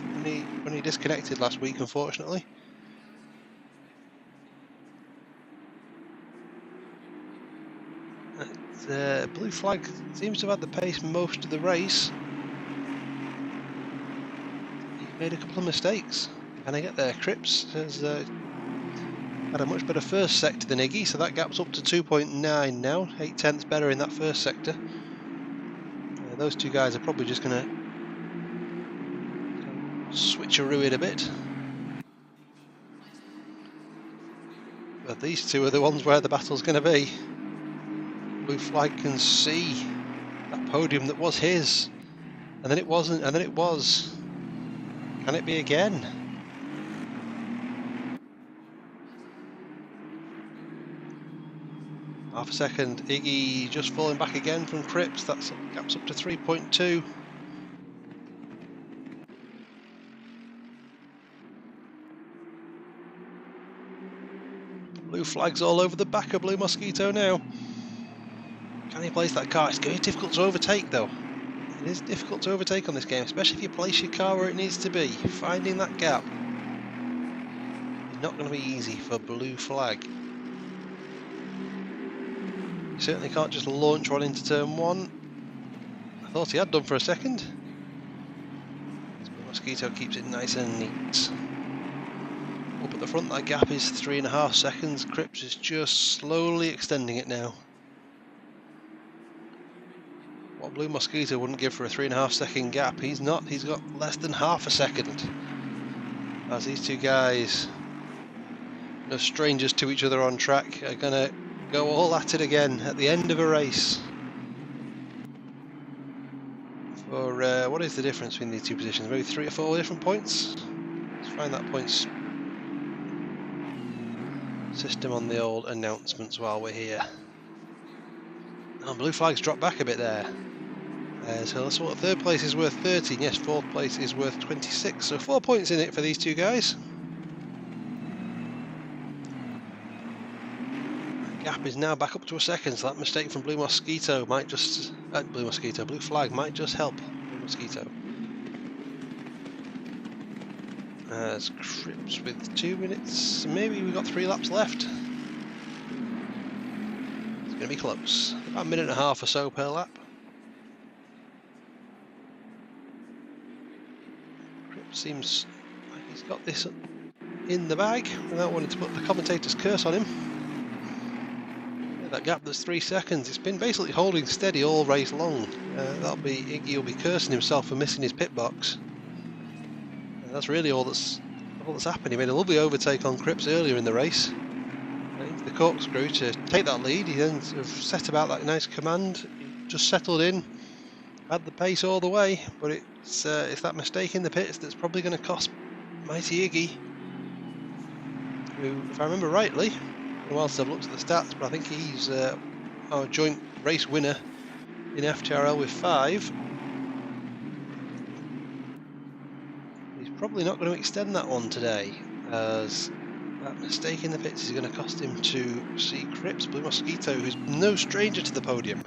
when he disconnected last week, unfortunately. Blue Flag seems to have had the pace most of the race. He made a couple of mistakes. Can I get there? Cripps has had a much better first sector than Iggy, so that gap's up to 2.9 now. 8 tenths better in that first sector. Those two guys are probably just going to switcheroo it a bit. But these two are the ones where the battle's going to be. Blue Flag can see that podium that was his, and then it wasn't, and then it was. Can it be again? Half a second. Iggy just falling back again from Cripps. That gap's up to 3.2. Blue Flag's all over the back of Blue Mosquito now. Can he place that car? It's going to be difficult to overtake though. It is difficult to overtake on this game, especially if you place your car where it needs to be. Finding that gap is not going to be easy for Blue Flag. You certainly can't just launch one into turn 1. I thought he had done for a second. Blue Mosquito keeps it nice and neat. Up at the front, that gap is 3.5 seconds. Cripps is just slowly extending it now. What Blue Mosquito wouldn't give for a 3.5 second gap, he's not. He's got less than half a second. As these two guys, no strangers to each other on track, are going to go all at it again at the end of a race. For what is the difference between these two positions? Maybe 3 or 4 different points? Let's find that points system on the old announcements while we're here. Oh, Blue Flag's dropped back a bit there. So that's what 3rd place is worth 13. Yes, 4th place is worth 26. So 4 points in it for these two guys. The gap is now back up to a second. So that mistake from Blue Mosquito might just Blue Flag might just help Blue Mosquito. As Cripps with 2 minutes. Maybe we've got 3 laps left. It's going to be close. About a minute and a half or so per lap. Seems like he's got this in the bag without wanting to put the commentator's curse on him. Yeah, that gap that's 3 seconds, it's been basically holding steady all race long. Iggy will be cursing himself for missing his pit box. And that's really all that's happened. He made a lovely overtake on Cripps earlier in the race. Into the corkscrew to take that lead. He then sort of set about that nice command. He just settled in. Had the pace all the way, but it's that mistake in the pits that's probably going to cost mighty Iggy, who, if I remember rightly, whilst I've looked at the stats, but I think he's our joint race winner in FTRL with 5. He's probably not going to extend that one today, as that mistake in the pits is going to cost him to see Cripps, Blue Mosquito, who's no stranger to the podium.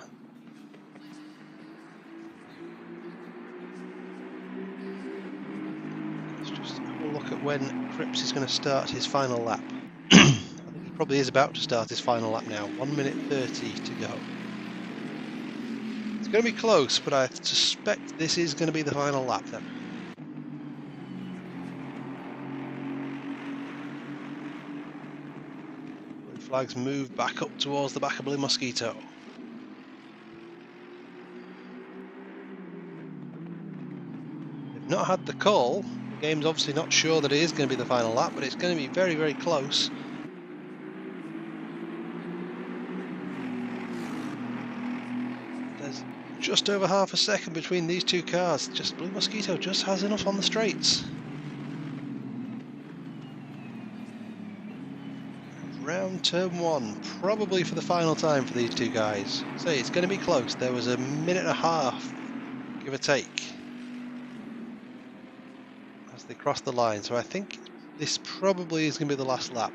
Look at when Cripps is going to start his final lap. I think he probably is about to start his final lap now. 1 minute 30 to go. It's going to be close, but I suspect this is going to be the final lap then. flags move back up towards the back of Blue Mosquito. They've not had the call. The game's obviously not sure that it is going to be the final lap, but it's going to be very, very close. There's just over half a second between these two cars. Just Blue Mosquito just has enough on the straights. Round turn 1, probably for the final time for these two guys. So it's going to be close. There was a minute and a half, give or take, as they cross the line. So I think this probably is going to be the last lap.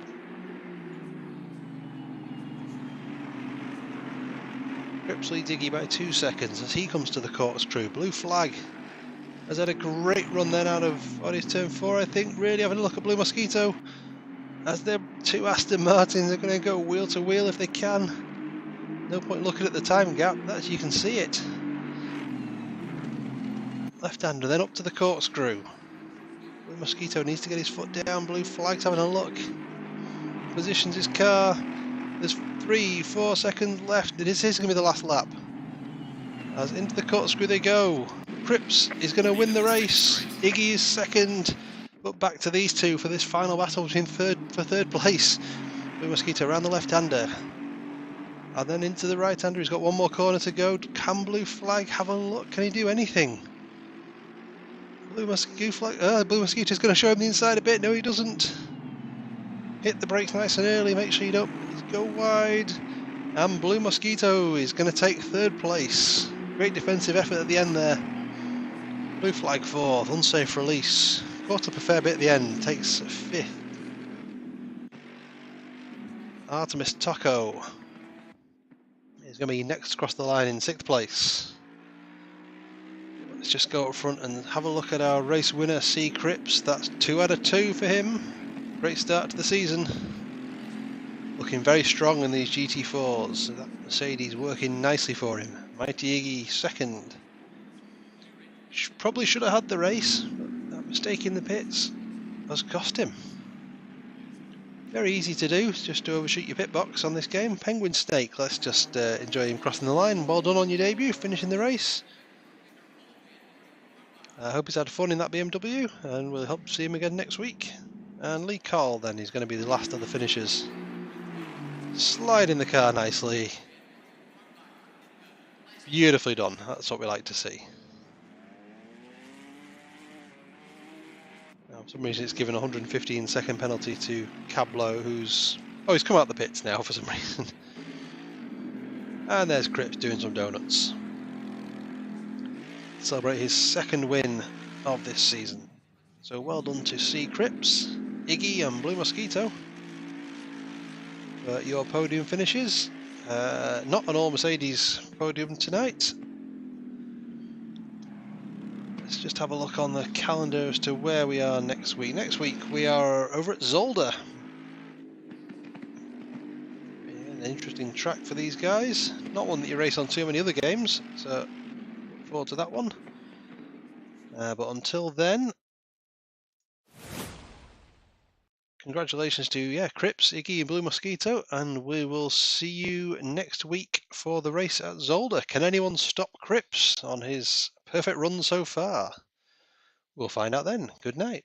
Cripps leads Iggy by 2 seconds as he comes to the corkscrew. Blue flag has had a great run then out of on his turn 4, I think. Really having a look at Blue Mosquito as their two Aston Martins are going to go wheel to wheel if they can. No point looking at the time gap, that's, you can see it. Left-hander then up to the corkscrew. Blue Mosquito needs to get his foot down. Blue flag's having a look. Positions his car. There's 3-4 seconds left. This is going to be the last lap. As into the corkscrew they go. Cripps is going to win the race. Iggy is second. But back to these two for this final battle between third place. Blue Mosquito around the left-hander. And then into the right-hander. He's got one more corner to go. Can Blue Flag have a look? Can he do anything? Blue Mosquito's going to show him the inside a bit. No, he doesn't. Hit the brakes nice and early. Make sure you don't go wide. And Blue Mosquito is going to take third place. Great defensive effort at the end there. Blue Flag fourth. Unsafe release. Caught up a fair bit at the end. Takes fifth. Artemis Taco is going to be next across the line in sixth place. Let's just go up front and have a look at our race winner, C. Cripps. That's 2 out of 2 for him. Great start to the season. Looking very strong in these GT4s. That Mercedes working nicely for him. Mighty Iggy second. Probably should have had the race, but that mistake in the pits has cost him. Very easy to do, just to overshoot your pit box on this game. Penguin Snake, let's just enjoy him crossing the line. Well done on your debut, finishing the race. I hope he's had fun in that BMW, and we'll hope to see him again next week. And Lee Carl then, he's going to be the last of the finishers. Slide in the car nicely. Beautifully done, that's what we like to see. Now, for some reason it's given a 115 second penalty to Cablo, who's... oh, he's come out the pits now for some reason. And there's Cripps doing some donuts. Celebrate his second win of this season. So well done to C. Cripps, Iggy and Blue Mosquito. Your podium finishes. Not an all Mercedes podium tonight. Let's just have a look on the calendar as to where we are next week. Next week we are over at Zolder. An interesting track for these guys. Not one that you race on too many other games, so look forward to that one. But until then, congratulations to Cripps, Iggy and Blue Mosquito, and we will see you next week for the race at Zolder. Can anyone stop Cripps on his perfect run so far? We'll find out then. Good night.